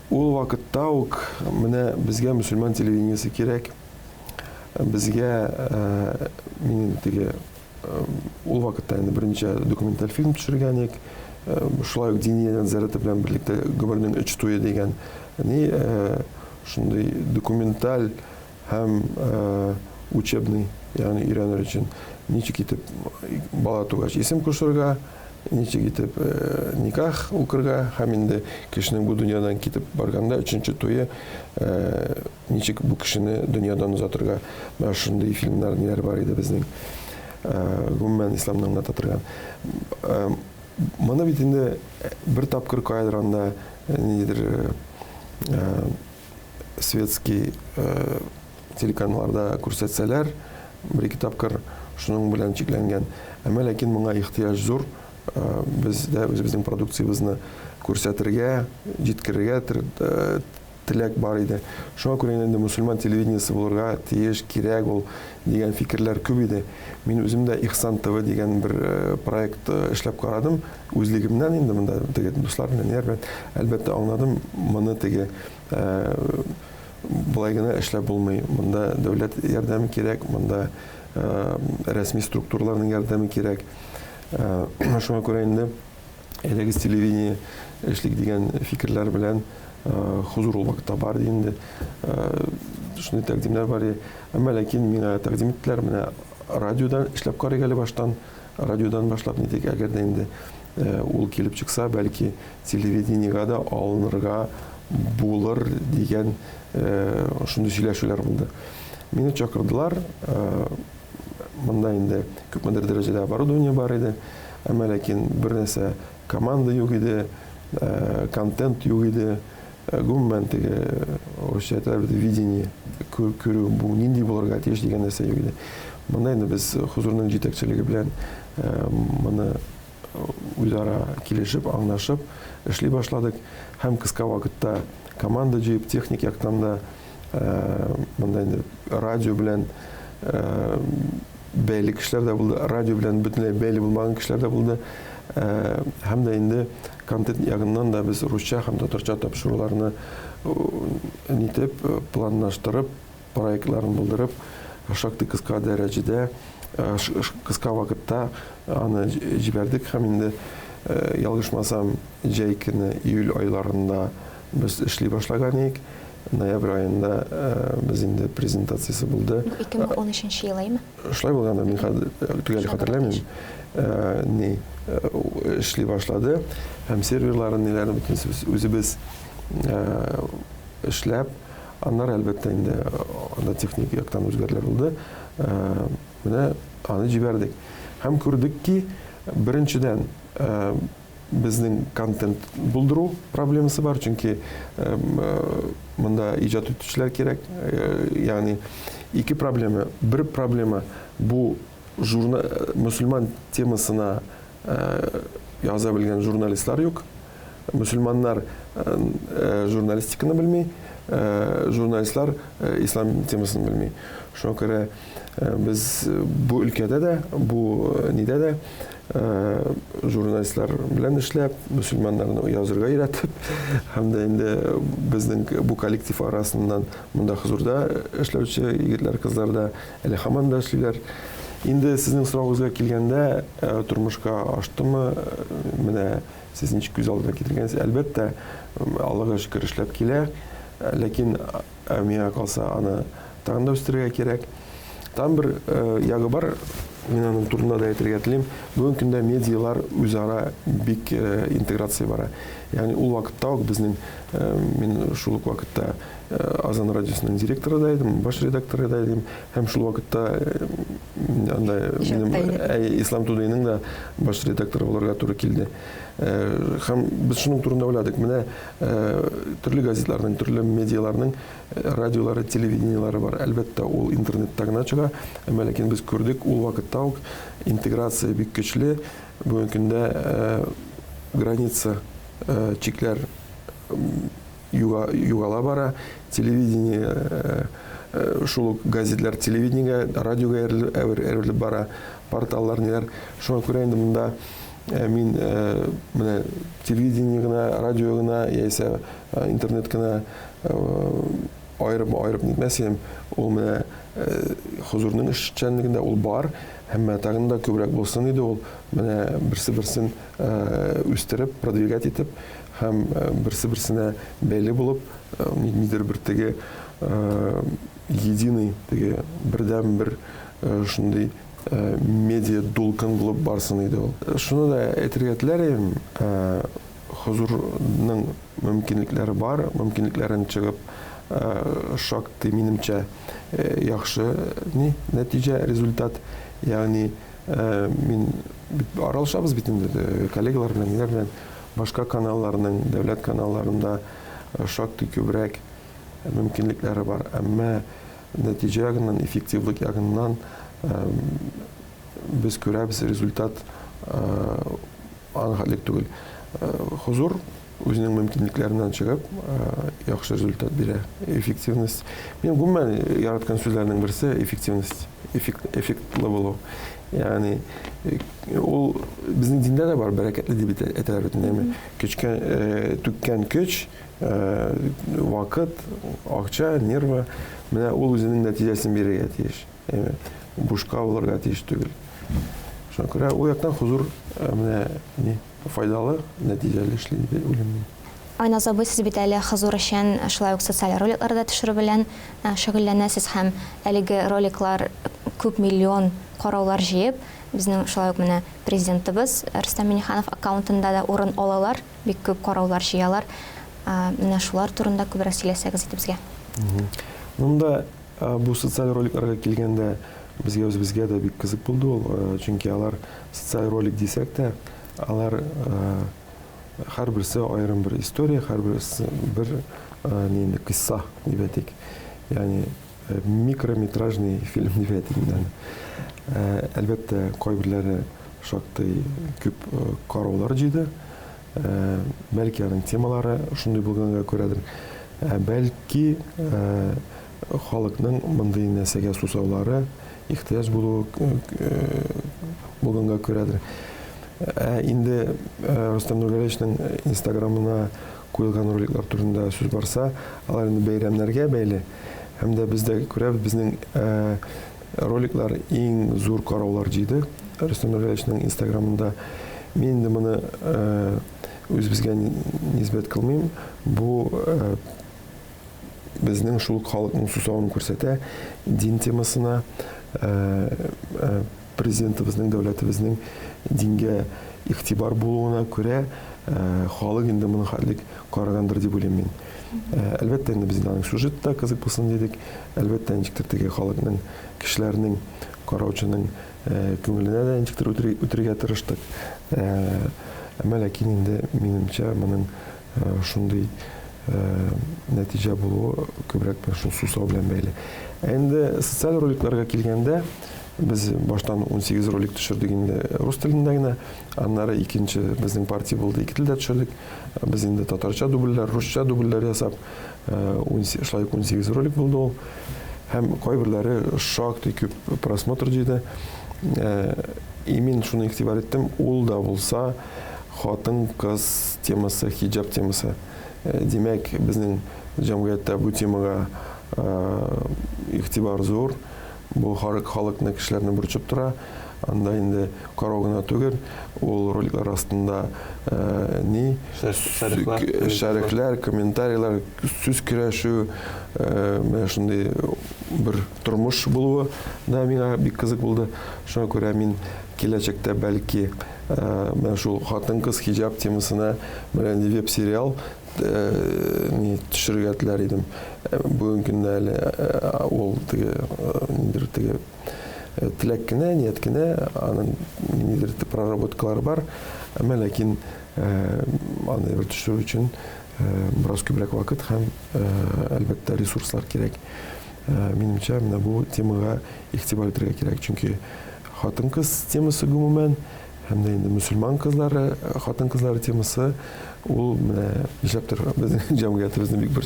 Ул вакытта ук менә безгә мөселман телевидениесе кирәк. Безгә мин теге ул вакытта инде берничә документаль фильм төшергән идек. Шулай ук дини нәзарәте белән берлектә гомернең 3 туе дигән шундый документаль һәм учебный, ягъни өйрәнер өчен ничек итеп бала тугач исем кушырга, ничек итеп никах укырга һәм инде кешенең бу дөньядан китеп барганда 3нче туе ничек бу кешене дөньядан узатырга. Менә шундый фильмнар ниләр бар иде безнең гомумән исламның аңлата Моны бит инде бер тапкыр кайдыр анда нидер светский телеканалларда күрсәтсәләр, бер-ике тапкыр шуның белән чикләнгән. Әмма ләкин моңа ихтыяҗ зур. Без дә үзебезнең продукциябызны күрсәтергә, җиткерергә теләк бар иде. Шуңа күрә инде мөселман телевидениесе булырга тиеш, кирәк ул дигән фикерләр күп иде. Мин үзем дә Ихсан ТВ дигән бер проект эшләп карадым. Үзлегемнән инде монда теге дуслар белән ярбәт. Әлбәттә аңладым, моны теге булай гына эшләп булмый. Монда дәүләт ярдәме кирәк, монда рәсми структураларның ярдәме кирәк. Шуңа күрә инде әйдәгез телевидение эшлик дигән фикерләр белән Хозур ул вакытта бар инде. Шундый тәкъдимнәр бар. Әмма ләкин миңа тәкъдим иттеләр, менә радиодан эшләп карыйк әле баштан. Радиодан башлап нитек, әгәр дә инде ул килеп чыкса, бәлки телевидениегә дә алынырга булыр дигән шундый сөйләшүләр булды. Мине чакырдылар. Монда инде күпмедер дәрәҗәдә оборудование бар иде. Әмма ләкин бер нәрсә команда юк иде, контент юк иде. Гомумән теге русча видение күрү бу нинди булырга тиеш дигән нәрсә юк иде. Монда инде без Хозурның җитәкчелеге белән моны үзара килешеп, аңлашып эшли башладык. Һәм кыска вакытта команда җыеп, техник яктан да монда инде радио белән бәйле кешеләр дә булды, радио белән бөтенләй бәйле булмаган кешеләр дә булды. Һәм дә инде контент ягыннан да без русча һәм татарча тапшыруларны нитеп, планлаштырып, проектларын булдырып, шактый кыска дәрәҗәдә, кыска вакытта аны җибәрдек һәм инде ялгышмасам, җәй көне июль айларында без эшли башлаган идек. Ноябрь айында без инде презентациясы булды. 2013 ел аймы? Шулай булганда мин төгәл хәтерләмим. Эшли башлады һәм серверларын ниләрне бөтенсез үзебез эшләп, аннары әлбәттә инде анда техник яктан үзгәрләр булды. Менә аны җибәрдек. Һәм күрдек ки, беренчедән безнең контент булдыру проблемасы бар, чөнки монда иҗат итүчеләр кирәк. Ягъни ике проблема. Бер проблема бу мөселман темасына яза белгән журналистлар юк. Мөселманнар журналистиканы белми, журналистлар ислам темасын белми. Шуңа күрә без бу өлкәдә дә, бу нидә дә журналистлар белән эшләп, мөселманнарны язырга өйрәтеп, һәм дә инде безнең бу коллектив арасыннан монда Хозурда эшләүче егетләр, кызлар да әле һаман да эшлиләр. Инде сезнең сорауыгызга килгәндә, тормышка аштымы, менә сез ничек күз алдына китергәнсез? Әлбәттә, Аллаһка шөкер эшләп килә, ләкин миңа калса аны тагын да үстерергә кирәк. Там бер ягы бар, мин аның турында да әйтергә телим. Бүгенге көндә медиалар үзара бик интеграция бара. Ягъни ул вакытта ук безнең, мин шул ук вакытта Азан радиосының директоры да идем, баш редакторы да идем, һәм шул вакытта Ислам Тудайның да баш редакторы булырга туры килде. Һәм без шуның турында уйладык. Менә төрле газетларның, төрле медиаларның радиолары, телевидениелары бар. Әлбәттә, ул интернетта гына чыга, әмма ләкин без күрдек, ул вакытта ук интеграция бик көчле. Бүгенге көндә граница, чикләр югала бара, телевидение, шул газетлар телевидениегә, радиога әверелеп бара, порталлар ниләр. Шуңа күрә инде монда мин менә телевидение гына, радио гына, яисә интернет гына айырып нитмәсем, ул менә хозурның эшчәнлегендә ул бар, һәм тагын да күбрәк булсын иде ул. Менә берсе-берсен үстереп, продвигать итеп, һәм берсе-берсенә бәйле булып, нидер бер теге единый, теге бердәм-бер шундый медиа дулкын булып барсын иде ул. Шуны да әйтергә теләр, хозурның мөмкинлекләре бар, мөмкинлекләрен чыгып шактый минемчә яхшы нәтиҗә, результат. Ягъни мин аралашабыз бит инде коллегалар белән, ниләр белән, башка каналларның, дәүләт каналларында шактый күбрәк мөмкинлекләре бар. Әмма нәтиҗә ягыннан, эффективлек ягыннан без күрәбез, результат аңлык түгел. Хозур үзенең мөмкинлекләреннән чыгып яхшы результат бирә. Эффективность. Мин гомумән яраткан сүзләрнең берсе эффективность, эффектлы булу. Ягъни ул безнең диндә дә бар, бәрәкәтле дип әйтәләр бит. Түккән көч, вакыт, акча, нервы, менә ул үзенең нәтиҗәсен бирергә тиеш. Бушка булырга тиеш түгел. Шуңа күрә ул яктан хозур менә файдалы, нәтиҗәле эшли дип уйлыйм. Айназ абый, сез бит әле хозур өчен шулай ук социаль роликларда төшерү белән шөгыльләнәсез һәм әлеге роликлар күп миллион караулар җыеп, безнең шулай ук менә президентыбыз Рөстәм Миңнеханов аккаунтында да урын алалар, бик күп караулар җыялар. Менә шулар турында күбрәк сөйләсәгез иде безгә. Монда бу социаль роликларга килгәндә безгә үзебезгә дә бик кызык булды ул, чөнки алар социаль ролик дисәк тә, алар һәрберсе аерым бер история, һәрберсе бер нинди кыйсса дип әйтик. Ягъни микрометражный фильм дип әйтик. Әлбәттә, кайберләре шактый күп караулар җыйды. Бәлки аның темалары шундый булганга күрәдер. Бәлки халыкның мондый нәрсәгә сусаулары ихтыяҗ булганга күрәдер. Инде Рөстәм Нургалиевичнең инстаграмына куелган роликлар турында сүз барса, алар инде бәйрәмнәргә бәйле. Һәм дә бездә күрәбез, безнең роликлар иң зур караулар җыйды. Рөстәм Нургалиевичнең инстаграмында мин инде моны үзебезгә нисбәт кылмыйм. Бу безнең шул халыкның сусавын күрсәтә, дин темасына, президентыбызның, дәүләтебезнең дингә игътибар булуына күрә халык инде моны хәтлек карагандыр дип уйлыйм мин. Әлбәттә, инде без аның сюжетта кызык булсын дидек. Әлбәттә, ничектер теге халыкның, кешеләрнең, караучының күңеленә дә ничектер үтергә тырыштык. Әмма ләкин инде минемчә моның шундый нәтиҗә булуы күбрәк шул сусау белән бәйле. Инде социаль роликларга килгәндә, без баштан 18 ролик төшердек инде рус телендә генә, аннары икенче безнең партия булды, ике телдә төшердек. Без инде татарча дубльләр, русча дубльләр ясап, 18 ролик булды ул. Һәм кайберләре шактый күп просмотр җыйды. Мин шуны игътибар иттем, ул да булса хатын-кыз темасы, хиджаб темасы. Димәк, безнең җәмгыятьтә бу темага игътибар зур. Бу халыкны, кешеләрне борчып тора. анда инде карагына түгел, ул роликлар астында ни шәрехләр, комментарийлар, сүз көрәшү, менә шундый бер тормыш булуы да миңа бик кызык булды. Шуңа күрә мин киләчәктә бәлки менә шул хатын-кыз хиҗаб темасына менә веб-сериал төшерергә теләр идем. Бүген көндә әле ул ниндидер теләк кенә, ният кенә, аның ниндидер проработкалары бар. Әмма ләкин аны бер төшерү өчен бераз күбрәк вакыт һәм әлбәттә ресурслар кирәк. Минемчә, менә бу темага игътибар итәргә кирәк, чөнки хатын-кыз темасы гомумән һәм дә инде мөселман кызлары, хатын-кызлары темасы ул менә нишләптер безнең җәмгыятебезнең бик бер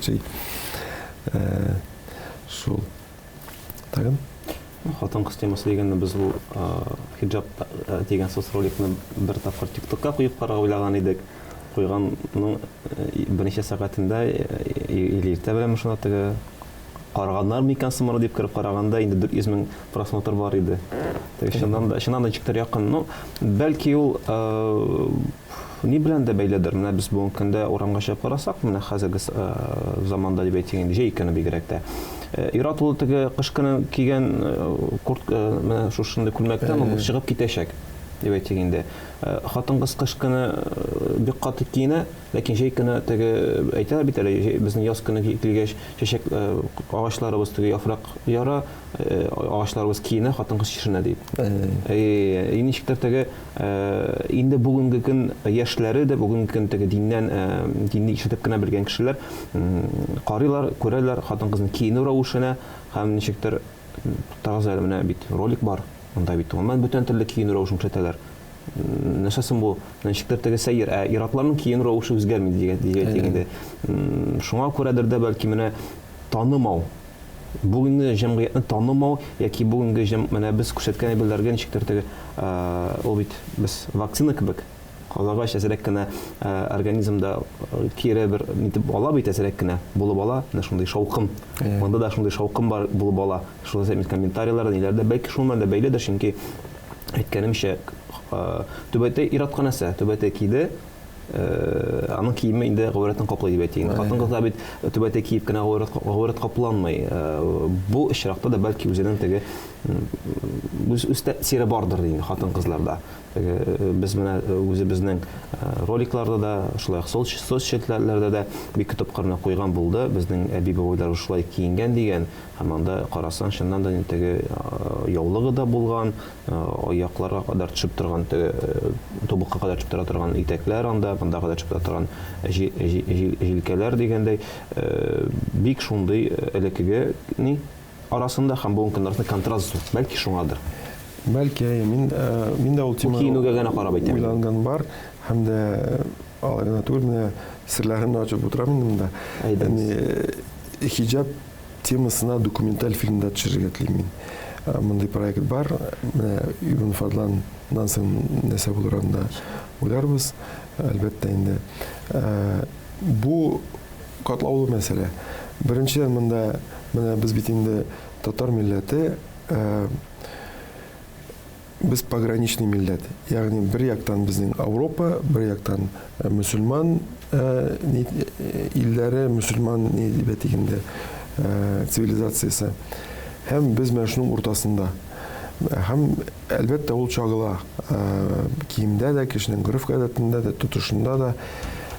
шул. Тагын Хатын-кыз темасы дигәндә без ул хиджаб дигән соцроликны бер тапкыр TikTokка куеп карарга уйлаган идек. Куйганның берничә сәгатендә иртә белән шуны теге караганнар микән сымыры дип кереп караганда инде 400 мең просмотр бар иде. Чыннан да ничектер якын. Ну, бәлки ул ни белән дә бәйледер. Менә без бүген көндә урамга чыгып карасак, менә хәзерге заманда дип әйтгәндә җәй көне бигрәк тә. Ират ул теге кыш көне кигән куртка менә шушындай күлмәктән ул чыгып китәчәк дип әйтгәндә. Хатын-кыз кыш көне бик каты киенә, ләкин җәй көне теге әйтәләр бит әле безнең яз көне килгәч чәчәк агачларыбыз теге яфрак яра, агачларыбыз киенә, хатын-кыз чишенә дип. Ничектер теге инде бүгенге көн яшьләре дә бүгенге көн теге динне ишетеп кенә белгән кешеләр карыйлар, күрәләр хатын-кызның киенү рәвешенә һәм ничектер тагы менә бит ролик бар. Монда бит гомумән бүтән төрле киенү рәвешен күрсәтәләр. Нәрсәсен бу? Ничектер теге сәйер, иратларның киенү рәвеше үзгәрми дигәндә. Шуңа күрәдер дә бәлки менә танымау. Бүгенге җәмгыятьне танымау яки бүгенге менә без күрсәткән әйберләргә ничектер теге ул бит без вакцина кебек калагач әзрәк кенә организмда кире бер нитеп ала бит әзрәк кенә булып ала, шундый шаукым. Монда да шундый шаукым бар булып ала. Шулай комментарийларда ниләрдә бәлки шуның да бәйледер, чөнки әйткәнемчә төбәтә иратка нәрсә, төбәтә киде, аның киеме инде гаврәтен каплый дип әйтәләр. Хатын-кызлар бит төбәтә киеп кенә гаврәт капланмый. Бу очракта да бәлки үзенең теге үз тәэсире бардыр инде хатын-кызларда. Без менә үзебезнең роликларда да, шулай соцчатларда да бик күп тапкырны куйган булды. Безнең әби-бабайлар шулай киенгән дигән, һәм анда карасаң чыннан да теге яулыгы да булган, аякларга кадәр төшеп торган, теге тубыкка кадәр төшеп тора торган итәкләр анда, монда кадәр төшеп тора торган җилкәләр дигәндәй, бик шундый элекеге ни арасында һәм бүгенге көн арасында контраст зур. Бәлки шуңадыр. Бәлки мин дә ул тема киенүгә генә карап әйтәм. Уйланган бар һәм дә аларына түгел менә серләрен ачып утырам инде монда. Хиджаб темасына документаль фильмда төшерергә телим мин. Мондай проект бар. Менә Ибн Фадланнан соң нәрсә булыр анда уйларбыз. Әлбәттә инде бу катлаулы мәсьәлә. Беренчедән монда менә без бит инде татар милләте, без пограничный милләт. Ягъни бер яктан безнең Европа, бер яктан мөселман илләре, мөселман дип әйтгәндә цивилизациясе. Һәм без менә шуның уртасында. Һәм әлбәттә ул чагыла. Киемдә дә, кешенең гореф-гадәтендә дә, тотышында да.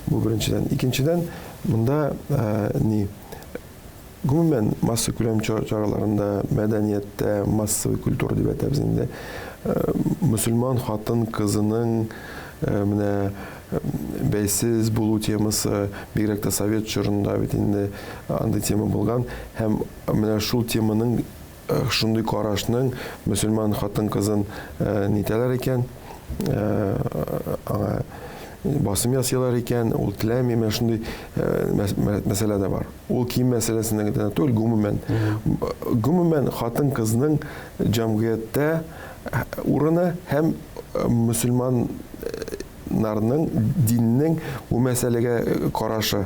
Бу беренчедән. Икенчедән, монда гомумән масса күләм чараларында, мәдәнияттә, массовый культура дип әйтәбез инде. Мөселман хатын кызының менә бәйсез булу темасы бигрәк тә совет чорында бит инде андый тема булган. Һәм менә шул теманың шундый карашның мөселман хатын кызын нитәләр икән, аңа басым ясыйлар икән, ул теләми, менә шундый мәсьәлә дә бар. Ул кием мәсьәләсенә генә түгел, гомумән хатын-кызның җәмгыятьтә урыны һәм мөселманнарның диннең бу мәсьәләгә карашы.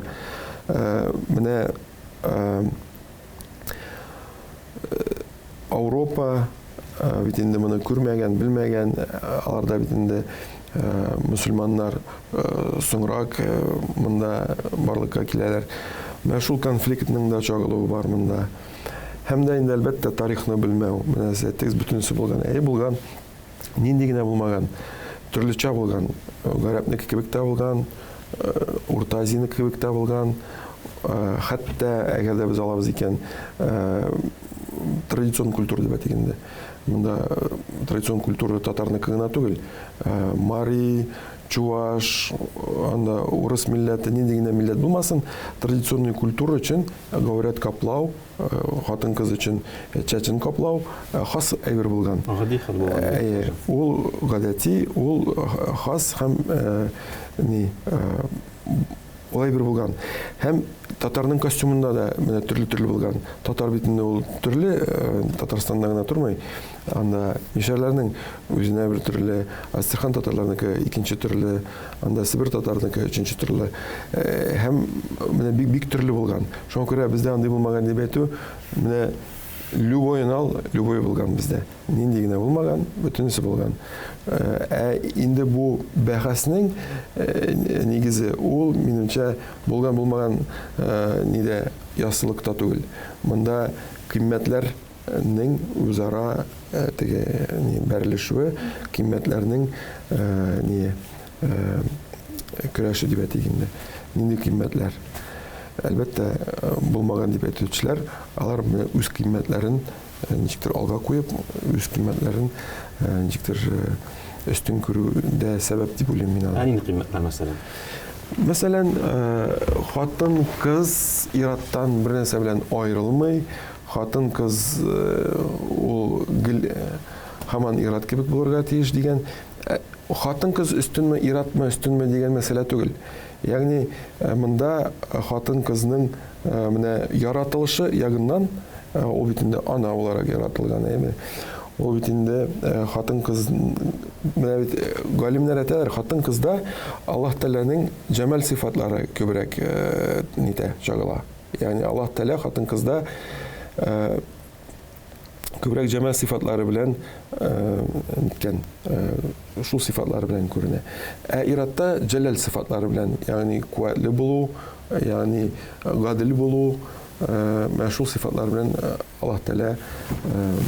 Менә Европа, бит инде моны күрмәгән, белмәгән, аларда бит инде мөселманнар соңрак монда барлыкка киләләр. Менә шул конфликтның да чагылуы бар монда. Һәм дә инде әлбәттә тарихны белмәү. Менә әйтегез, бөтенесе булган, булган, нинди генә булмаган, төрлечә булган. Гарәпнеке кебек тә булган, Урта Азияны кебек тә булган. Хәтта әгәр дә без алабыз икән, традицион культура дип әйтгәндә. Монда традицион культура татарныкы гына түгел. Мари, Чуваш, анда урыс милләте, нинди генә милләт булмасын, традиционный культура өчен, говорят, каплау, хатын-кыз өчен чәчен каплау хас әйбер булган. Гади хат булган. Ул гадәти, ул хас һәм олай бер булган. Һәм татарның костюмында да менә төрле булган. Татар битендә ул төрле, Татарстанда гына тормый. Анда мишәрләрнең үзенә бер төрле, Астрхан татарларныкы икенче төрле, анда Сибир татарларныкы өченче төрле. Һәм менә бик төрле булган. Шуңа күрә бездә андый булмаган дип әйтү, менә любой булган бездә. Нинди генә булмаган, бөтенесе булган. Инде бу бәхәснең нигезе ул минемчә булган нидә ясылыкта түгел. Монда кыйммәтләрнең үзара бәрелешүе, кыйммәтләрнең көрәше дип әйтгәндә. Нинди кыйммәтләр? Әлбәттә, булмаган дип әйтүчеләр, алар үз кыйммәтләрен ничектер алга куеп, үз кыйммәтләрен ничектер өстен күрүдә сәбәп дип уйлыйм мин аны. Нинди кыйммәтләр мәсәлән? Мәсәлән, хатын-кыз ираттан бер нәрсә белән аерылмый, хатын-кыз ул һаман ират кебек булырга тиеш дигән. Хатын-кыз өстенме, иратмы, өстенме дигән мәсьәлә түгел. Ягъни монда хатын-кызның менә яратылышы ягыннан ул бит инде ана буларак яратылган, әйме? Ул бит инде хатын-кыз, менә бит галимнәр әйтәләр, хатын-кызда Аллаһ Тәгаләнең җәмал сыйфатлары күбрәк нитә чагыла. Ягъни Аллаһ Тәгалә хатын-кызда күбрәк җәмал сыйфатлары белән ниткән, шул сыйфатлары белән күренә. Иратта җәлал сыйфатлары белән, ягъни куәтле булу, ягъни гадил булу, шул сыйфатлар белән Аллаһ Тәгалә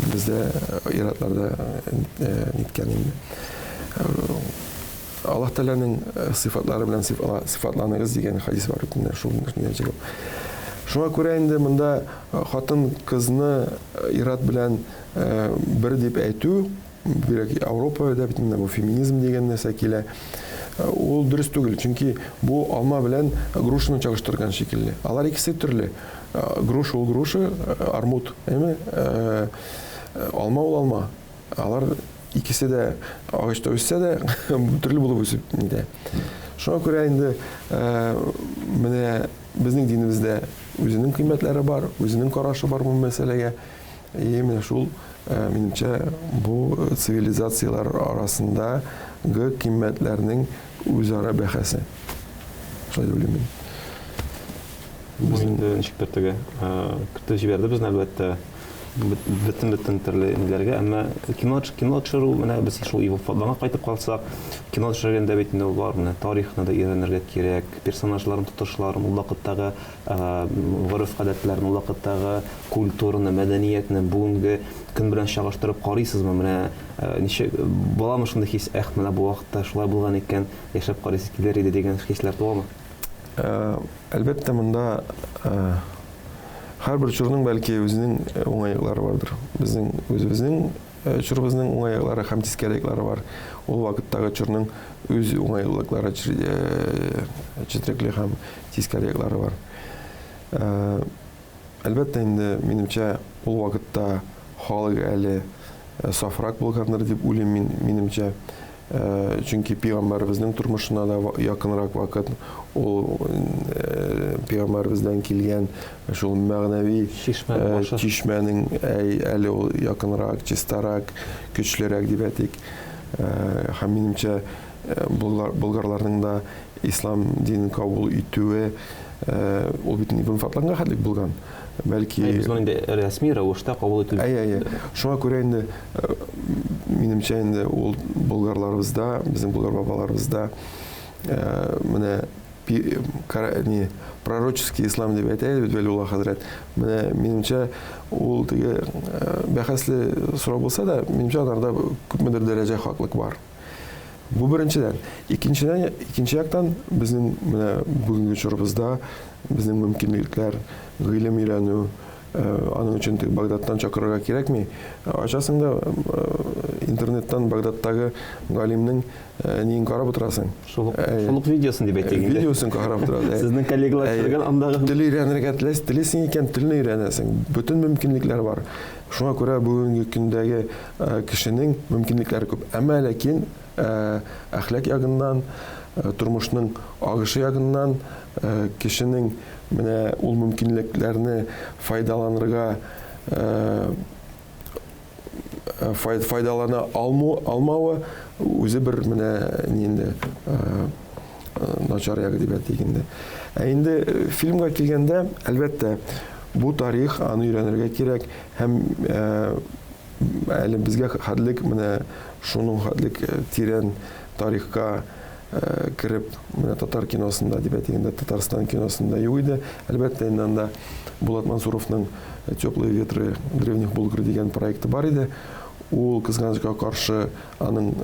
бездә иратларда ниткән инде. Аллаһ Тәгаләнең сыйфатлары белән сыйфатланыгыз дигән хадис бар инде, шул ничек. Шуңа күрә инде монда хатын-кызны ират белән бер дип әйтү, бирәк Европада бит инде бу феминизм дигән нәрсә килә. Ул дөрес түгел, чөнки бу алма белән грушаны чагыштырган шикелле. Алар икесе төрле. Груша ул груша, армут, әйме? Алма ул алма. Алар икесе дә агачта үссә дә төрле булып үсеп нидә. Шуңа күрә инде менә безнең динебездә үзенең кыйммәтләре бар, үзенең карашы бар бу мәсьәләгә. Менә шул минемчә бу цивилизациялар арасындагы кыйммәтләрнең үзара бәхәсе. Шулай уйлыйм мин. Инде ничектер теге көтү җибәрде безне әлбәттә бөтен төрле ниләргә, әмма кино төшерү, менә без шул Иванга кайтып калсак, кино төшергәндә бит инде бар, менә тарихны да өйрәнергә кирәк, персонажларын тотышларын, ул вакыттагы гореф-гадәтләрне, ул вакыттагы культураны, мәдәниятне бүгенге көн белән чагыштырып карыйсызмы? Менә ничек буламы шундый хис, менә бу вакытта шулай булган икән, яшәп карыйсыз килер иде дигән хисләр туамы? Әлбәттә, монда һәрбер чорның бәлки үзенең уңайлыклары бардыр. Безнең үзебезнең чорыбызның уңайлыклары һәм тискәрәкләре бар. Ул вакыттагы чорның үз уңайлыклары, четерекле һәм тискәрәкләре бар. Әлбәттә, инде минемчә ул вакытта халык әле сафрак булгандыр дип уйлыйм минемчә. Чөнки пәйгамбәребезнең тормышына да якынрак вакыт, ул пәйгамбәребездән килгән шул мәгънәви чишмәнең әле ул якынрак, чистарак, көчлерәк дип әйтик. Һәм минемчә болгарларның да ислам динен кабул итүе ул бит Ибн Фатланга хәтлек булган. Бәлки Без инде рәсми рәвештә кабул ителде. әйе. Шуңа күрә инде минемчә инде ул болгарларыбызда, безнең болгар бабаларыбызда менә пророческий ислам дип әйтә бит Вәлиулла хәзрәт. Менә минемчә ул теге бәхәсле сорау булса да, минемчә аларда күпмедер дәрәҗә хаклык бар. Бу беренчедән. Икенче яктан безнең менә бүгенге чорыбызда безнең мөмкинлекләр, гыйлем өйрәнү, аның өчен Багдадтан чакырырга кирәкми. Ачасың да интернеттан Багдадтагы галимнең нин карап утырасың. Шулык видеосын дип әйтик инде. Видеосын карап утырасың. Сезнең коллегалар төшергән андагы Тел өйрәнергә телисең икән, телне өйрәнәсең. Бөтен мөмкинлекләр бар. Шуңа күрә бүгенге көндәге кешенең мөмкинлекләре күп. Әмма ләкин әхлак ягыннан, тормышның агышы ягыннан кешенең менә ул мөмкинлекләрне файдаланырга файдалана алмавы үзе бер менә инде начар ягы дип әйтик инде. Инде фильмга килгәндә, әлбәттә, бу тарих, аны өйрәнергә кирәк, һәм әле безгә хәтлек менә шуның хәтлек тирән тарихка кирип, менә татар киносында дип әйтгәндә, Татарстан киносында юк иде. Әлбәттә, инде анда Булат Мансуровның «Теплые ветры древних Булгар» дигән проекты бар иде. Ул кызганычка каршы аның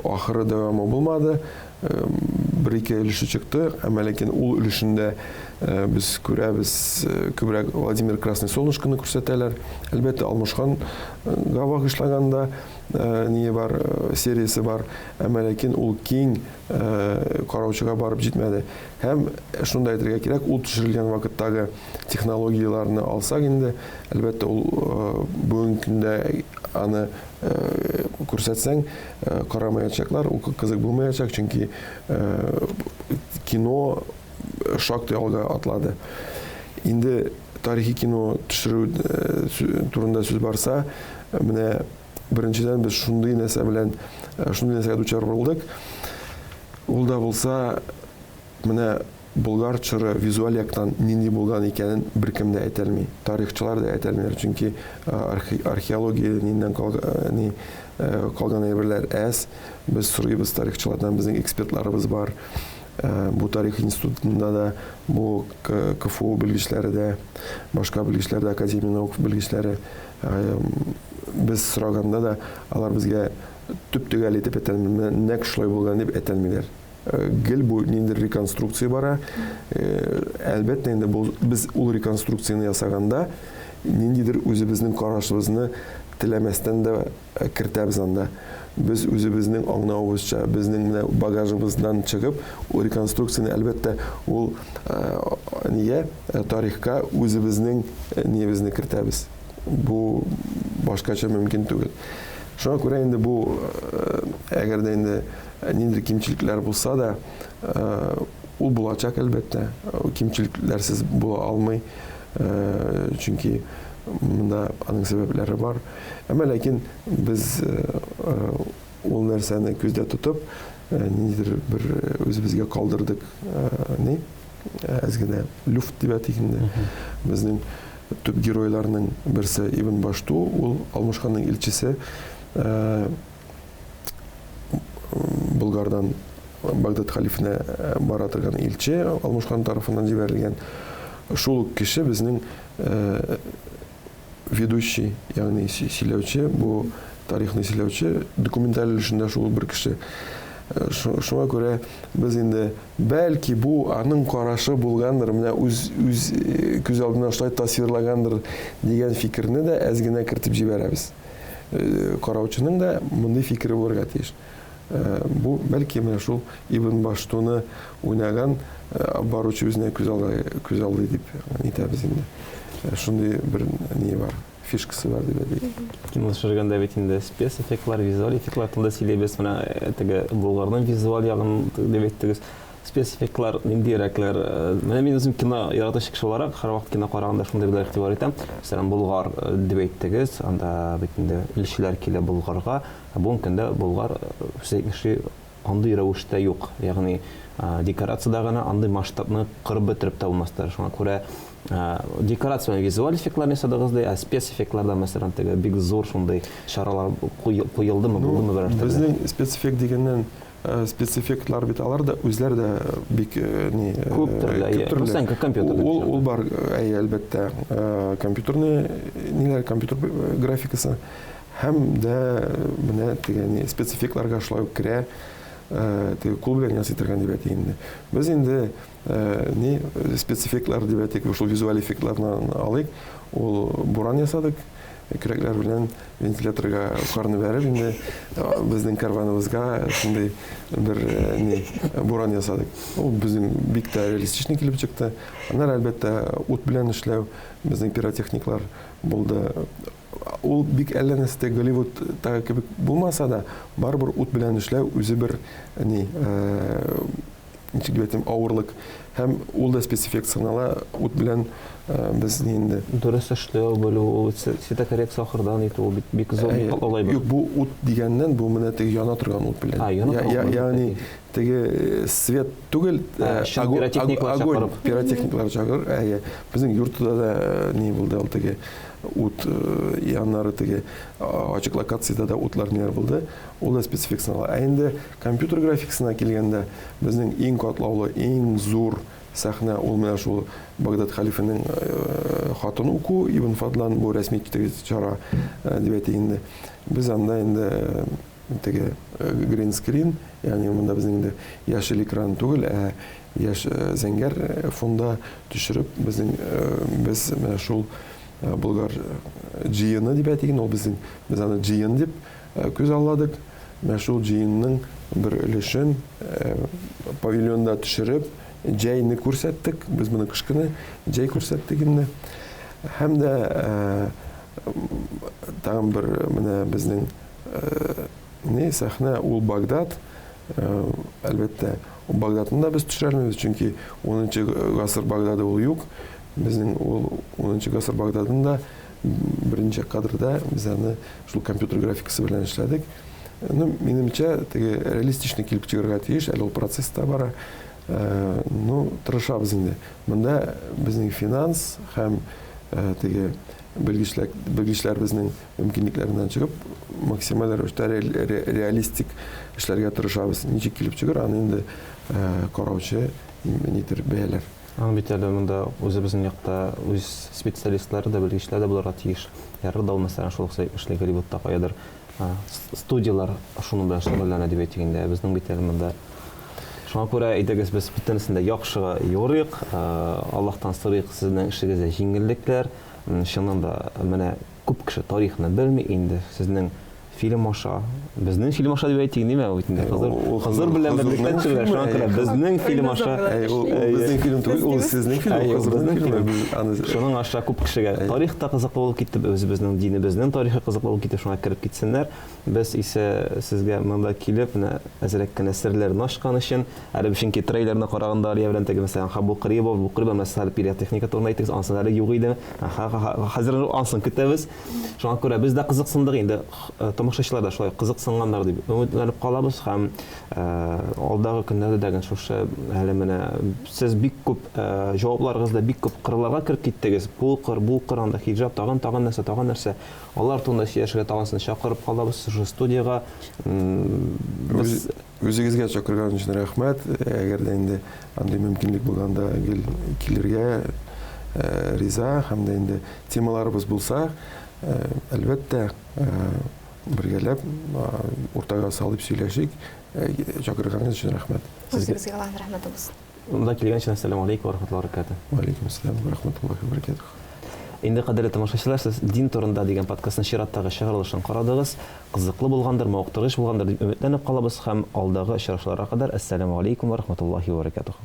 ахыры дәвамы булмады. Бер-ике өлеше чыкты, әмма ләкин ул өлешендә без күрәбез күбрәк Владимир Красный Солнышканы күрсәтәләр. Әлбәттә, Алмашханга багышлаганда не бар, сериясе бар, әмма ләкин ул киң караучыга барып җитмәде. Һәм шунда әйтергә кирәк, ул төшерелгән вакыттагы технологияларны алсак инде, әлбәттә, ул бүген көндә аны күрсәтсәң карамаячаклар, ул кызык булмаячак, чөнки кино шактый алга атлады. Инде тарихи кино төшерү турында сүз барса, менә беренчедән без шундый нәрсәгә дучар булдык. Ул да булса, менә Болгар чоры визуаль яктан нинди булган икәнен беркем дә әйтә алмый. Тарихчылар да әйтә алмыйлар, чөнки археология ниннән калган әйберләр әз. Без сорыйбыз тарихчылардан, безнең экспертларыбыз бар. Бу тарих институтында да, бу КФУ белгечләре дә, башка белгечләр дә, Академия наук белгечләре без сораганда да, алар безгә төп-төгәл итеп әйтә алмыйлар, нәкъ шулай булган дип әйтә алмыйлар. Гел бу ниндидер реконструкция бара. Әлбәттә, инде без ул реконструкцияны ясаганда ниндидер үзебезнең карашыбызны теләмәстән дә кертәбез анда. Без үзебезнең аңлавыбызча, безнең менә багажыбыздан чыгып, ул реконструкцияны әлбәттә ул тарихка үзебезнең небезне кертәбез. Бу башкача мөмкин түгел. Шуңа күрә инде бу әгәр дә инде ниндидер кимчелекләр булса да, ул булачак әлбәттә. Кимчелекләрсез була алмый, чөнки монда аның сәбәпләре бар. Әмма ләкин без ул нәрсәне күздә тотып, ниндидер бер үзебезгә калдырдык, әз генә люфт дип әйтик инде. Безнең төп геройларның берсе Ибн Башту, ул Алмашханның илчесе, Булгардан Багдад халифіне бара торган илче, Алмашхан тарафыннан җибәрелгән. Шул кеше безнең ведущий, ягъни сөйләүче, бу тарихны сөйләүче, документаль өлешендә шул бер кеше. Шуңа күрә без инде бәлки бу аның карашы булгандыр, менә үз күз алдына шулай тасвирлагандыр дигән фикерне дә әз генә кертеп җибәрәбез. Караучының да мондый фикере булырга тиеш. Бу бәлки менә шул Ибн Баштуны уйнаган баручы үзенә күз алды дип әйтәбез инде. Шундый бер ни бар, фишкасы бар дип әйтик. Кино төшергәндә бит инде спецэффектлар, визуаль эффектлар турында сөйләйбез. Менә теге Булгарның визуаль ягын дип әйттегез. Спецэффектлар ниндирәкләр? Менә мин үзем кино яратучы кеше буларак, һәрвакыт кино караганда шундый бер игътибар итәм. Мәсәлән, Булгар дип әйттегез, анда бит инде илчеләр килә Булгарга. Бүгенге көндә Булгар андый рәвештә юк. Ягъни декорацияда гына андый масштабны кырып бетереп тә булмастар. Шуңа күрә декорация визуаль эффектларны ясадыгыз да, спецэффектларда мәсәлән теге бик зур шундый чаралар куелдымы, булдымы бер нәрсә? Безнең спецэффект дигәннән спецэффектлар бит алар да үзләре дә бик ни Күп төрле. Сән компьютер. Ул бар, әлбәттә, компьютерны ниләр, компьютер графикасы һәм дә менә тигән спецэффектларга шулай ук керә. Теге кул белән ясый торган дип әйтик инде. Без инде ни спецэффектлар дип әйтик, шул визуаль эффектларны алыйк. Ул буран ясадык. Көрәкләр белән вентиляторга карны бәреп инде безнең карваныбызга шундый бер ни буран ясадык. Ул безнең бик тә реалистичный килеп чыкты. Аннан әлбәттә ут белән эшләү безнең пиротехниклар булды. Ул бик әллә нәрсә Голливудтагы кебек булмаса да, барыбер ут белән эшләү үзе бер ни ничек дип әйтим, авырлык. Һәм ул да спецэффект санала. Ут белән без инде Дөрес эшләү белү, цветокоррекция ахырдан итү бик зур алай бер. Юк, бу ут дигәннән бу менә теге яна торган ут белән. Ягъни теге свет түгел, пиротехниклар чакырып, безнең йортта да ни булды, ул теге ут яннары теге ачык локациядә да утлар ниләр булды. Ул да спецэффект санала. Инде компьютер графикасына килгәндә безнең иң катлаулы, иң зур сәхнә ул менә шул Багдад халифаның хатын уку Ибн Фадлан бу рәсми чара дип әйтик инде. Без анда инде теге green screen, ягъни монда безнең инде яшел экран түгел, яшь зәңгәр фонда төшереп без менә шул Болгар җыены дип әйтик, ул без аны җыен дип күз алладык. Менә шул җыенның бер өлешен павильонда төшереп җәйне күрсәттек. Без моны кышкыны җәй күрсәттек инде. Һәм дә тагын бер менә безнең ни сәхнә ул Багдад. Әлбәттә, ул Багдадны да без төшерәлмибез, чөнки 10-нчы гасыр Багдады ул юк. Безнең ул 10-нчы гасыр Багдадында беренче кадрда без аны шул компьютер графикасы белән эшләдек. Минемчә, теге реалистичный килеп чыгарга тиеш, әле ул процесста бара. Тырышабыз инде. Монда безнең финанс һәм теге белгечләр безнең мөмкинлекләреннән чыгып, максималь рәвештә реалистик эшләргә тырышабыз. Ничек килеп чыгар, аны инде караучы нидер бәяләр. Бит әле монда үзебезнең якта үз специалистлары да, белгечләр дә булырга тиеш. Ярыр да мәсәлән шул эшләр Голливудта каядыр студиялар шуның белән шөгыльләнә дип әйтик инде. Безнең бит әле монда шуңа күрә әйдәгез без бөтенесен дә яхшыга юрыйк. Аллаһтан сорыйк сезнең эшегезгә җиңеллекләр. Чыннан да менә күп кеше тарихны белми инде. Сезнең фильм аша, безнең фильм аша дип әйтик ниме ул инде. Хәзер белән берлектә чыгыш, шуңа күрә безнең фильм аша. Ул безнең фильм түгел, ул сезнең фильм. Шуның аша күп кешегә тарихта кызыклы булып китте, безнең динебезнең тарихы кызыклы булып китте, шуңа кереп китсеннәр. Без исә сезгә монда килеп, менә әзрәк кенә серләрне ачкан өчен, әле чөнки трейлерны караганда Алия белән теге мәсәлән Хабул Кырыйбов, бу Кырыйбов мәсәлән пиротехника турында әйтегез, ансылары юк иде. Хәзер ансын көтәбез. Шуңа күрә без дә кызыксындык инде. Тамашачылар да шулай кызыксынганнар дип өметләнеп калабыз һәм алдагы көннәрдә дә шушы әле менә сез бик күп җавапларыгызда бик күп кырларга кирип киттегез. Бу кыр анда хиҗаб тагын нәрсә. Алар турында сөйләшергә тагын чакырып калабыз студияга. Без Үзегезгә чакырган өчен рәхмәт. Әгәр дә инде андый мөмкинлек булганда килергә риза һәм дә инде темаларыбыз булса, әлбәттә бергәләп уртага салып сөйләшик. Чакырганыгыз өчен рәхмәт. Үзегезгә Аллаһ рәхмәте булсын. Монда килгән өчен ассаламу алейкум ва рахматуллаһи ва баракатуһ. Ва алейкум ассалам ва рахматуллаһи ва баракатуһ. Инде кадерле тамашачылар, сез дин турында дигән подкастның чираттагы чыгарылышын карадыгыз. Кызыклы булгандыр, мавыктыргыч булгандыр дип өметләнеп калабыз һәм алдагы очрашуларга кадәр ассаламу алейкум ва рахматуллаһи ва баракатуһ.